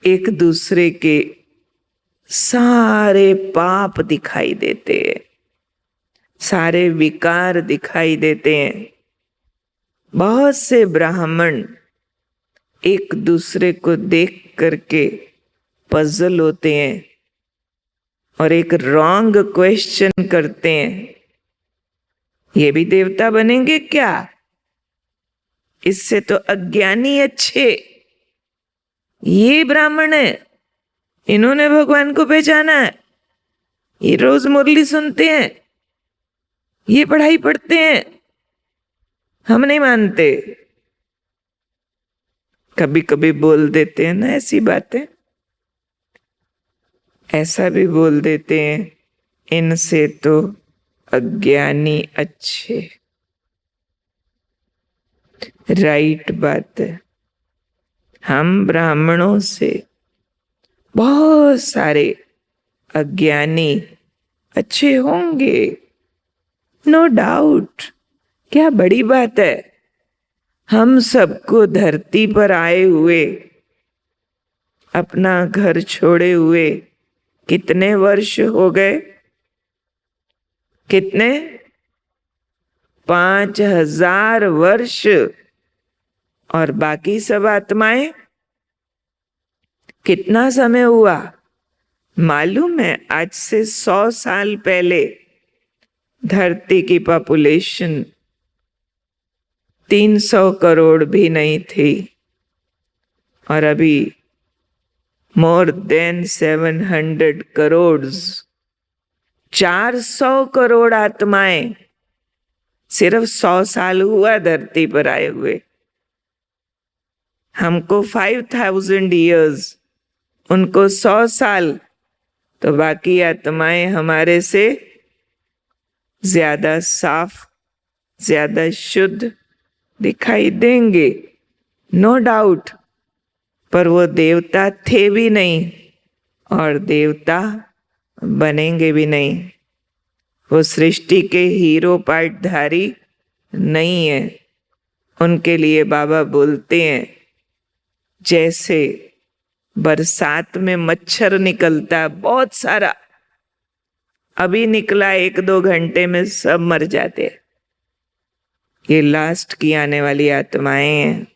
एक दूसरे के सारे पाप दिखाई देते हैं, सारे विकार दिखाई देते हैं। बहुत से ब्राह्मण एक दूसरे को देख करके पजल होते हैं और एक रॉन्ग क्वेश्चन करते हैं, ये भी देवता बनेंगे क्या? इससे तो अज्ञानी अच्छे। ये ब्राह्मण है, इन्होंने भगवान को पहचाना है, ये रोज मुरली सुनते हैं, ये पढ़ाई पढ़ते हैं, हम नहीं मानते। कभी कभी बोल देते हैं ना ऐसी बातें, ऐसा भी बोल देते हैं, इनसे तो अज्ञानी अच्छे। राइट बात है। हम ब्राह्मणों से बहुत सारे अज्ञानी अच्छे होंगे, नो डाउट। क्या बड़ी बात है। हम सबको धरती पर आए हुए, अपना घर छोड़े हुए कितने वर्ष हो गए? कितने? 5000 वर्ष। और बाकी सब आत्माएं कितना समय हुआ मालूम है? आज से 100 साल पहले धरती की पॉपुलेशन 300 करोड़ भी नहीं थी, और अभी मोर देन 700 करोड़, 400 करोड़ आत्माएं सिर्फ 100 साल हुआ धरती पर आए हुए। हमको 5000 ईयर्स, उनको 100 साल, तो बाकी आत्माएं हमारे से ज्यादा साफ, ज्यादा शुद्ध दिखाई देंगे, नो डाउट। पर वो देवता थे भी नहीं और देवता बनेंगे भी नहीं। वो सृष्टि के हीरो पार्टधारी नहीं है। उनके लिए बाबा बोलते हैं, जैसे बरसात में मच्छर निकलता बहुत सारा, अभी निकला 1-2 घंटे में सब मर जाते हैं। ये लास्ट की आने वाली आत्माएं हैं।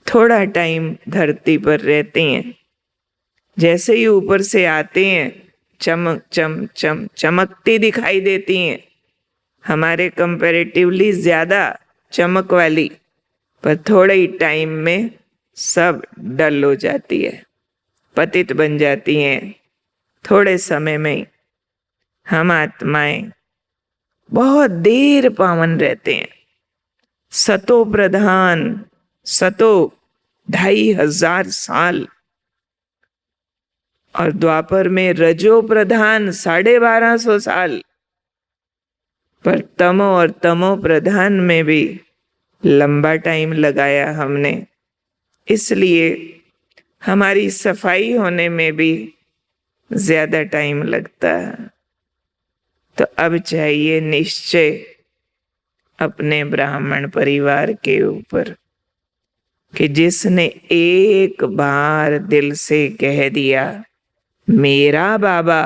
थोड़ा टाइम धरती पर रहते हैं, जैसे ही ऊपर से आते हैं चमकती दिखाई देती हैं, हमारे कंपैरेटिवली ज्यादा चमक वाली, पर थोड़े ही टाइम में सब डल हो जाती है, पतित बन जाती हैं। थोड़े समय में ही हम आत्माएं बहुत देर पावन रहते हैं। सतो प्रधान, सतो 2500 साल, और द्वापर में रजो प्रधान 1250 साल, पर तमो और तमो प्रधान में भी लंबा टाइम लगाया हमने। इसलिए हमारी सफाई होने में भी ज्यादा टाइम लगता है। तो अब चाहिए निश्चय अपने ब्राह्मण परिवार के ऊपर कि जिसने एक बार दिल से कह दिया मेरा बाबा,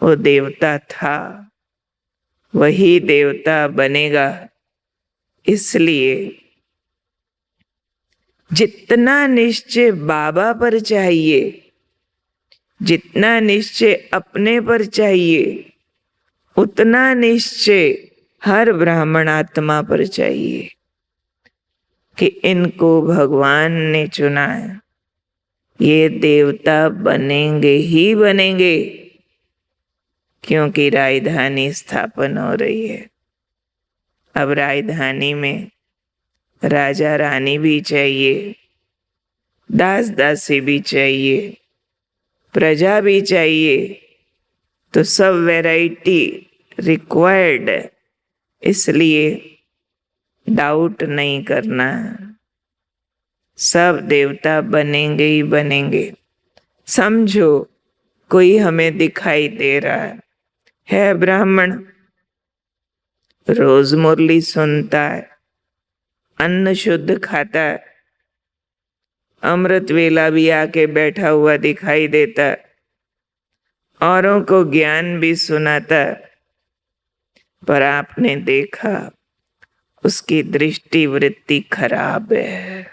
वो देवता था, वही देवता बनेगा। इसलिए जितना निश्चय बाबा पर चाहिए, जितना निश्चय अपने पर चाहिए, उतना निश्चय हर ब्राह्मण आत्मा पर चाहिए कि इनको भगवान ने चुना है, ये देवता बनेंगे ही बनेंगे, क्योंकि राजधानी स्थापन हो रही है। अब राजधानी में राजा रानी भी चाहिए, दास दासी भी चाहिए, प्रजा भी चाहिए, तो सब वैरायटी रिक्वायर्ड है। इसलिए डाउट नहीं करना, सब देवता बनेंगे ही बनेंगे। समझो कोई हमें दिखाई दे रहा है ब्राह्मण, रोज मुरली सुनता है, अन्न शुद्ध खाता है, अमृत वेला भी आके बैठा हुआ दिखाई देता है, औरों को ज्ञान भी सुनाता, पर आपने देखा उसकी दृष्टि वृत्ति खराब है,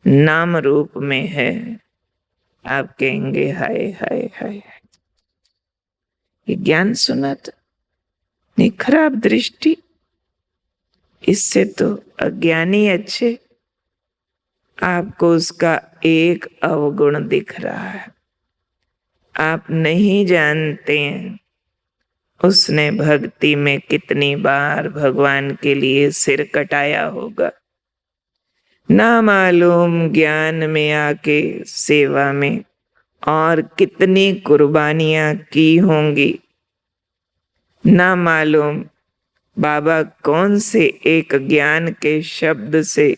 नाम रूप में है। आप कहेंगे हाय हाय हाय, ये ज्ञान सुनाता नहीं, खराब दृष्टि, इससे तो अज्ञानी अच्छे। आपको उसका एक अवगुण दिख रहा है, आप नहीं जानते हैं उसने भक्ति में कितनी बार भगवान के लिए सिर कटाया होगा, ना मालूम ज्ञान में आके सेवा में और कितनी कुर्बानियां की होंगी, ना मालूम बाबा कौन से एक ज्ञान के शब्द से,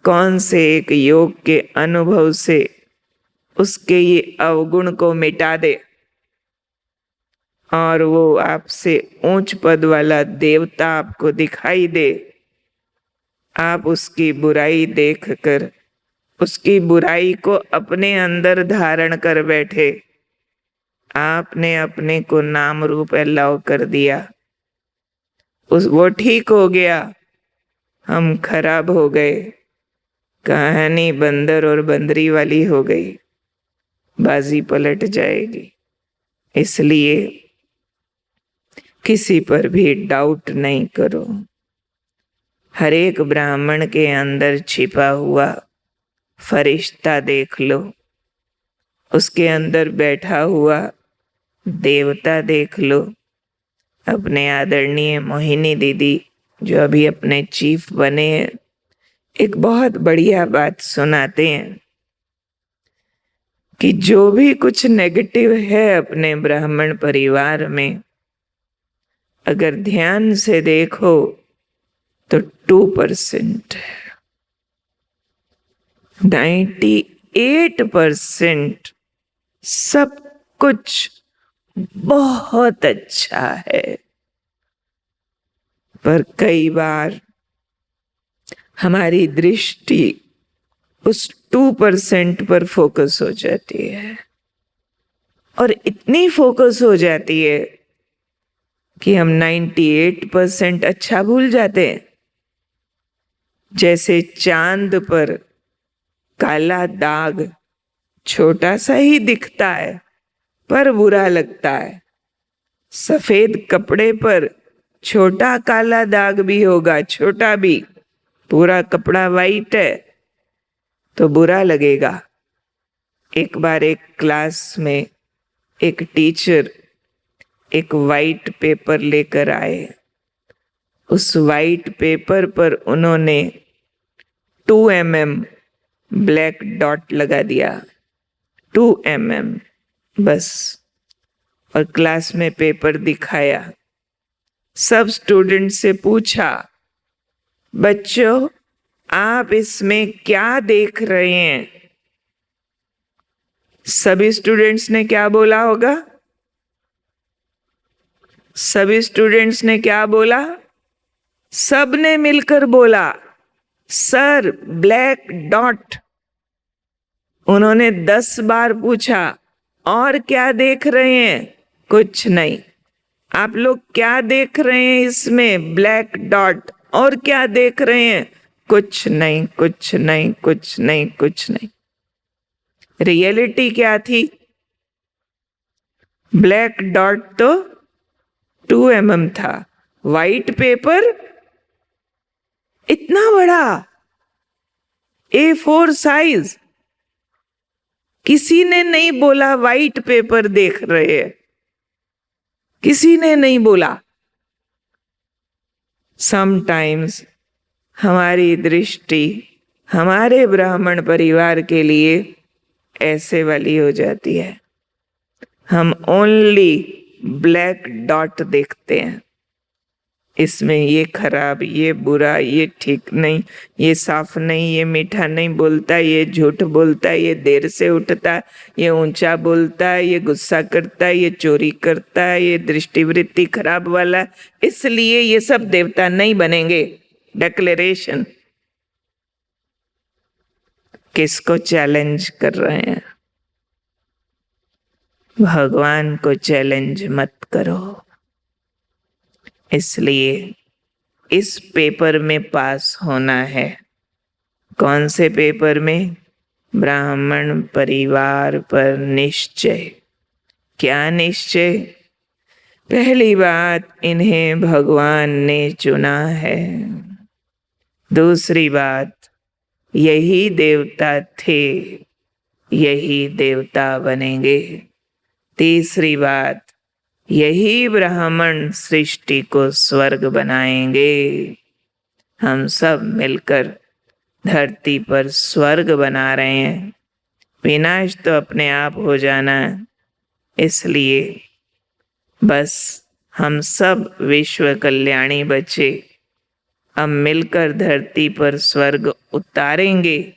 कौन से एक योग के अनुभव से उसके ये अवगुण को मिटा दे और वो आपसे ऊंच पद वाला देवता आपको दिखाई दे। आप उसकी बुराई देखकर उसकी बुराई को अपने अंदर धारण कर बैठे, आपने अपने को नाम रूप अलाउ कर दिया, वो ठीक हो गया, हम खराब हो गए। कहानी बंदर और बंदरी वाली हो गई, बाजी पलट जाएगी। इसलिए किसी पर भी डाउट नहीं करो। हर एक ब्राह्मण के अंदर छिपा हुआ फरिश्ता देख लो, उसके अंदर बैठा हुआ देवता देख लो। अपने आदरणीय मोहिनी दीदी जो अभी अपने चीफ बने हैं, एक बहुत बढ़िया बात सुनाते हैं कि जो भी कुछ नेगेटिव है अपने ब्राह्मण परिवार में, अगर ध्यान से देखो तो 2% है। 98% सब कुछ बहुत अच्छा है। पर कई बार हमारी दृष्टि उस 2% पर फोकस हो जाती है, और इतनी फोकस हो जाती है कि हम 98% अच्छा भूल जाते हैं। जैसे चांद पर काला दाग छोटा सा ही दिखता है पर बुरा लगता है, सफेद कपड़े पर छोटा काला दाग भी होगा, छोटा भी, पूरा कपड़ा वाइट है तो बुरा लगेगा। एक बार एक क्लास में एक टीचर एक वाइट पेपर लेकर आए। उस वाइट पेपर पर उन्होंने 2 mm ब्लैक डॉट लगा दिया, 2 mm बस, और क्लास में पेपर दिखाया। सब स्टूडेंट से पूछा, बच्चों आप इसमें क्या देख रहे हैं? सभी स्टूडेंट्स ने क्या बोला होगा? सभी स्टूडेंट्स ने क्या बोला? सब ने मिलकर बोला, सर ब्लैक डॉट। उन्होंने 10 बार पूछा, और क्या देख रहे हैं? कुछ नहीं। आप लोग क्या देख रहे हैं इसमें? Black dot. और क्या देख रहे हैं? कुछ नहीं, कुछ नहीं, कुछ नहीं, कुछ नहीं। रियलिटी क्या थी? ब्लैक डॉट तो 2 mm था, वाइट पेपर इतना बड़ा, A4 साइज। किसी ने नहीं बोला वाइट पेपर देख रहे हैं, किसी ने नहीं बोला। समटाइम्स हमारी दृष्टि हमारे ब्राह्मण परिवार के लिए ऐसे वाली हो जाती है। हम ओनली ब्लैक डॉट देखते हैं, इसमें ये खराब, ये बुरा, ये ठीक नहीं, ये साफ नहीं, ये मीठा नहीं बोलता, ये झूठ बोलता, ये देर से उठता, ये ऊंचा बोलता, ये गुस्सा करता, ये चोरी करता, ये दृष्टिवृत्ति खराब वाला, इसलिए ये सब देवता नहीं बनेंगे। डिक्लेरेशन किसको चैलेंज कर रहे हैं? भगवान को चैलेंज मत करो। इसलिए इस पेपर में पास होना है। कौन से पेपर में? ब्राह्मण परिवार पर निश्चय। क्या निश्चय? पहली बात, इन्हें भगवान ने चुना है। दूसरी बात, यही देवता थे, यही देवता बनेंगे। तीसरी बात, यही ब्राह्मण सृष्टि को स्वर्ग बनाएंगे। हम सब मिलकर धरती पर स्वर्ग बना रहे हैं। विनाश तो अपने आप हो जाना है, इसलिए बस हम सब विश्व कल्याणी बच्चे अब मिलकर धरती पर स्वर्ग उतारेंगे।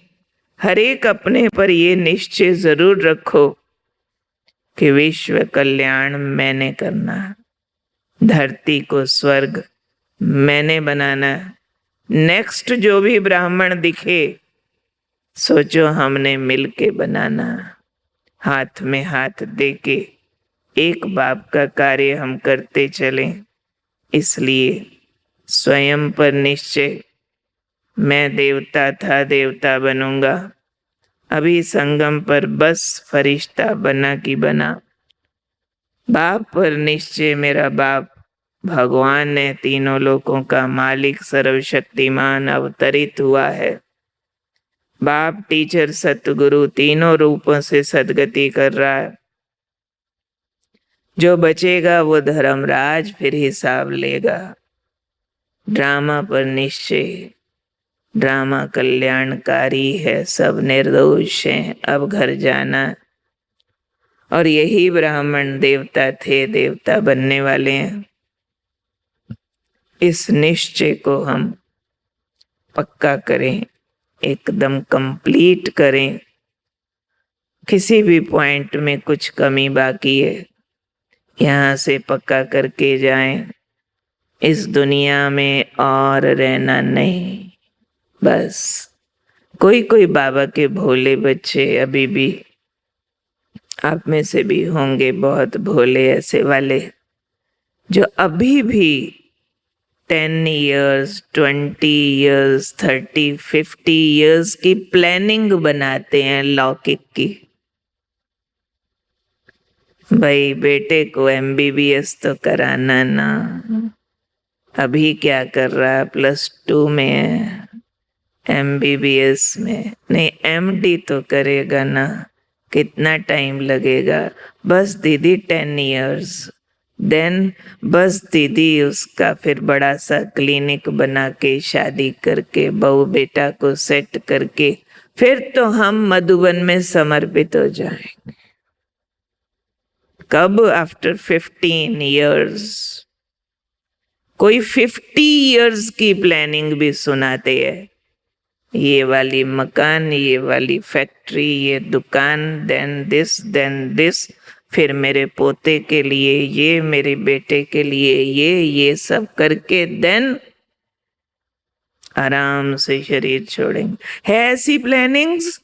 हर एक अपने पर ये निश्चय जरूर रखो कि विश्व कल्याण मैंने करना, धरती को स्वर्ग मैंने बनाना। नेक्स्ट जो भी ब्राह्मण दिखे, सोचो हमने मिलके बनाना, हाथ में हाथ देके एक बाप का कार्य हम करते चलें। इसलिए स्वयं पर निश्चय, मैं देवता था, देवता बनूंगा। अभी संगम पर बस फरिश्ता बना कि बना। बाप पर निश्चय मेरा बाप भगवान ने तीनों लोकों का मालिक सर्वशक्तिमान अवतरित हुआ है। बाप, टीचर, सतगुरु तीनों रूपों से सदगति कर रहा है। जो बचेगा वो धर्मराज फिर हिसाब लेगा। ड्रामा पर निश्चय, ड्रामा कल्याणकारी है, सब निर्दोष हैं, अब घर जाना। और यही ब्राह्मण देवता थे, देवता बनने वाले हैं। इस निश्चय को हम पक्का करें, एकदम कंप्लीट करें। किसी भी पॉइंट में कुछ कमी बाकी है, यहाँ से पक्का करके जाएं। इस दुनिया में और रहना नहीं। बस कोई कोई बाबा के भोले बच्चे अभी भी, आप में से भी होंगे बहुत भोले ऐसे वाले, जो अभी भी 10 years, 20 years, 30, 50 years की प्लानिंग बनाते हैं लौकिक की। भाई बेटे को MBBS तो कराना ना। अभी क्या कर रहा है, +2 में है, MBBS में नहीं, MD तो करेगा ना। कितना टाइम लगेगा? बस दीदी 10 years। देन बस दीदी उसका फिर बड़ा सा क्लिनिक बना के शादी करके बहू बेटा को सेट करके फिर तो हम मधुबन में समर्पित हो जाएंगे। कब? After 15 years। कोई 50 years की प्लानिंग भी सुनाते हैं। ये वाली मकान, ये वाली फैक्ट्री, ये दुकान, देन दिस, फिर मेरे पोते के लिए ये, मेरे बेटे के लिए ये सब करके देन आराम से शरीर छोड़ेंगे। है ऐसी प्लानिंग्स?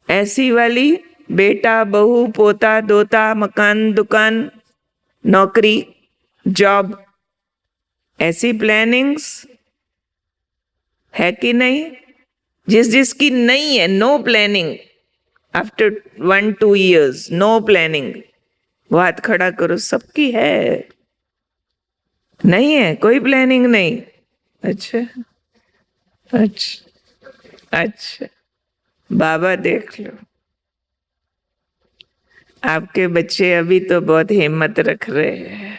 ऐसी वाली बेटा, बहू, पोता, दोता, मकान, दुकान, नौकरी, जॉब, ऐसी प्लानिंग्स है कि नहीं? जिसकी नहीं है, no planning, after 1-2 years no planning, वो हाथ खड़ा करो। सबकी है, नहीं है कोई प्लानिंग नहीं? अच्छा अच्छा अच्छा, बाबा देख लो, आपके बच्चे अभी तो बहुत हिम्मत रख रहे हैं।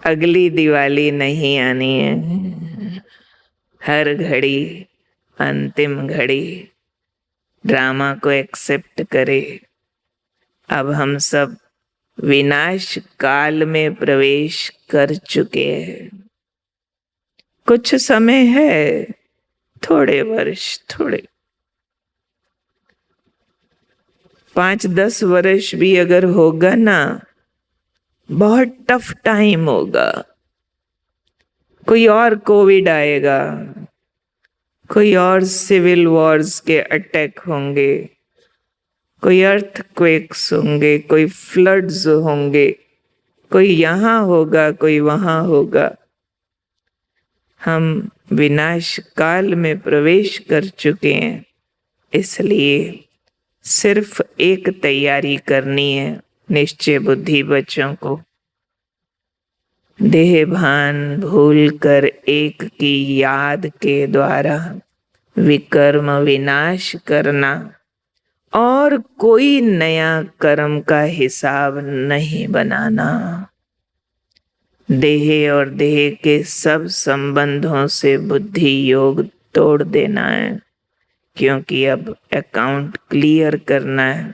अगली दिवाली नहीं आनी है, हर घड़ी अंतिम घड़ी। ड्रामा को एक्सेप्ट करे। अब हम सब विनाश काल में प्रवेश कर चुके हैं। कुछ समय है, थोड़े वर्ष, थोड़े 5-10 वर्ष भी अगर होगा ना, बहुत टफ टाइम होगा। कोई और कोविड आएगा, कोई और सिविल वॉर्स के अटैक होंगे, कोई अर्थक्वेक्स होंगे, कोई फ्लड्स होंगे, कोई यहाँ होगा, कोई वहाँ होगा। हम विनाश काल में प्रवेश कर चुके हैं, इसलिए सिर्फ एक तैयारी करनी है निश्चय बुद्धि बच्चों को। देह भान भूल कर एक की याद के द्वारा विकर्म विनाश करना, और कोई नया कर्म का हिसाब नहीं बनाना। देह और देह के सब संबंधों से बुद्धि योग तोड़ देना है, क्योंकि अब अकाउंट क्लियर करना है,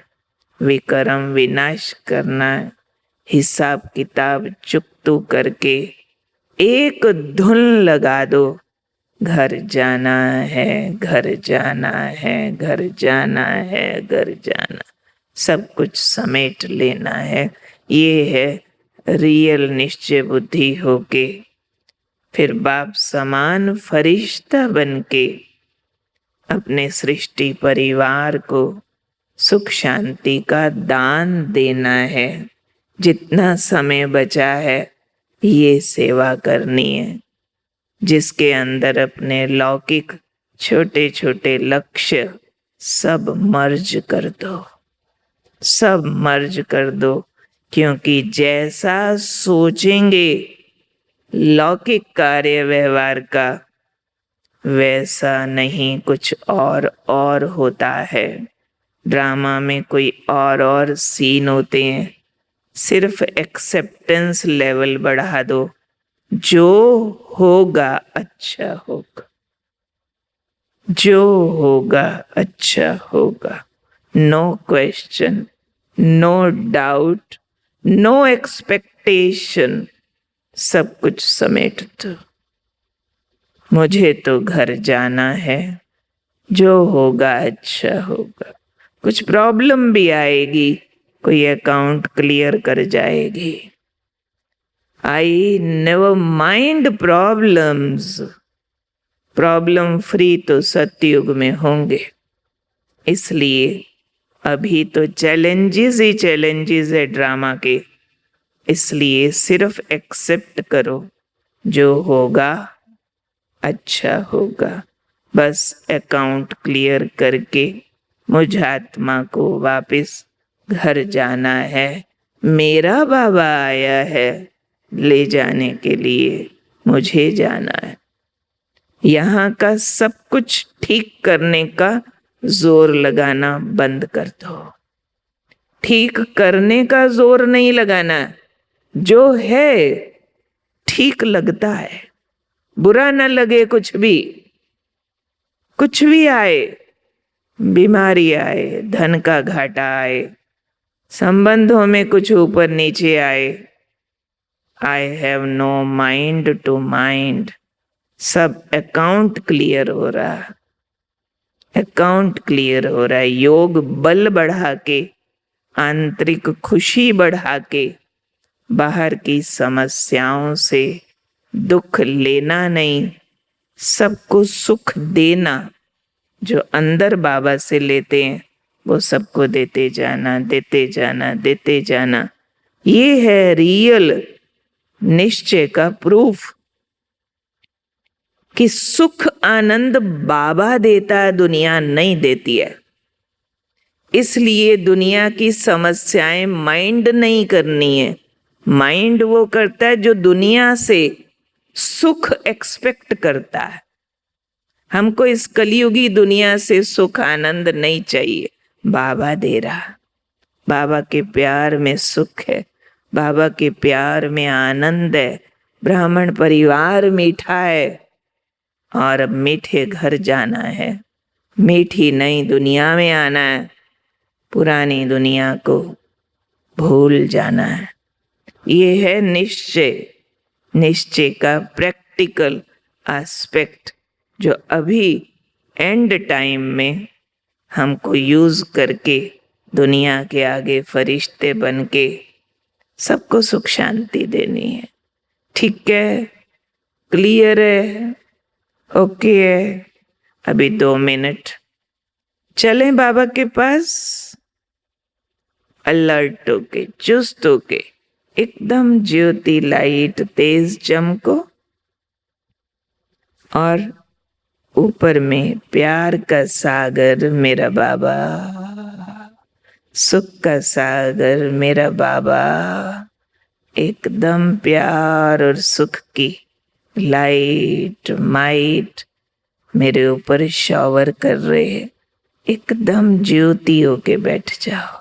विकर्म विनाश करना है। हिसाब किताब चुकतू करके एक धुन लगा दो, घर जाना है, घर जाना है, घर जाना है, घर जाना, सब कुछ समेट लेना है। ये है रियल निश्चय बुद्धि होके फिर बाप समान फरिश्ता बनके अपने सृष्टि परिवार को सुख शांति का दान देना है। जितना समय बचा है ये सेवा करनी है। जिसके अंदर अपने लौकिक छोटे छोटे लक्ष्य सब मर्ज कर दो, सब मर्ज कर दो, क्योंकि जैसा सोचेंगे लौकिक कार्य व्यवहार का, वैसा नहीं कुछ और होता है। ड्रामा में कोई और सीन होते हैं। सिर्फ एक्सेप्टेंस लेवल बढ़ा दो, जो होगा अच्छा होगा, जो होगा अच्छा होगा। No question, no doubt, no expectation, सब कुछ समेट दो। मुझे तो घर जाना है, जो होगा अच्छा होगा। कुछ प्रॉब्लम भी आएगी, कोई अकाउंट क्लियर कर जाएगी। I never mind problems. Problem free तो सतयुग में होंगे, इसलिए अभी तो चैलेंजेस ही चैलेंजेस है ड्रामा के। इसलिए सिर्फ एक्सेप्ट करो, जो होगा अच्छा होगा। बस अकाउंट क्लियर करके मुझ आत्मा को वापस घर जाना है। मेरा बाबा आया है ले जाने के लिए, मुझे जाना है। यहाँ का सब कुछ ठीक करने का जोर लगाना बंद कर दो। ठीक करने का जोर नहीं लगाना, जो है ठीक लगता है, बुरा न लगे कुछ भी आए, बीमारी आए, धन का घाटा आए, संबंधों में कुछ ऊपर नीचे आए, I have no mind to mind. सब अकाउंट क्लियर हो रहा है, अकाउंट क्लियर हो रहा है। योग बल बढ़ा के, आंतरिक खुशी बढ़ा के, बाहर की समस्याओं से दुख लेना नहीं, सबको सुख देना। जो अंदर बाबा से लेते हैं वो सबको देते जाना, देते जाना, देते जाना। ये है रियल निश्चय का प्रूफ कि सुख आनंद बाबा देता है, दुनिया नहीं देती है। इसलिए दुनिया की समस्याएं माइंड नहीं करनी है। माइंड वो करता है जो दुनिया से सुख एक्सपेक्ट करता है। हमको इस कलयुगी दुनिया से सुख आनंद नहीं चाहिए, बाबा दे रहा। बाबा के प्यार में सुख है, बाबा के प्यार में आनंद है। ब्राह्मण परिवार मीठा है और अब मीठे घर जाना है। मीठी नई दुनिया में आना है, पुरानी दुनिया को भूल जाना है। ये है निश्चय, निश्चय का प्रैक्टिकल एस्पेक्ट, जो अभी एंड टाइम में हमको यूज करके दुनिया के आगे फरिश्ते बन के सबको सुख शांति देनी है। ठीक है, क्लियर है, ओके है। अभी 2 मिनट चलें बाबा के पास, अलर्ट होके, चुस्त होके, एकदम ज्योति लाइट तेज चमको और ऊपर में प्यार का सागर मेरा बाबा, सुख का सागर मेरा बाबा, एकदम प्यार और सुख की लाइट माइट मेरे ऊपर शॉवर कर रहे हैं। एकदम ज्योति होके बैठ जाओ।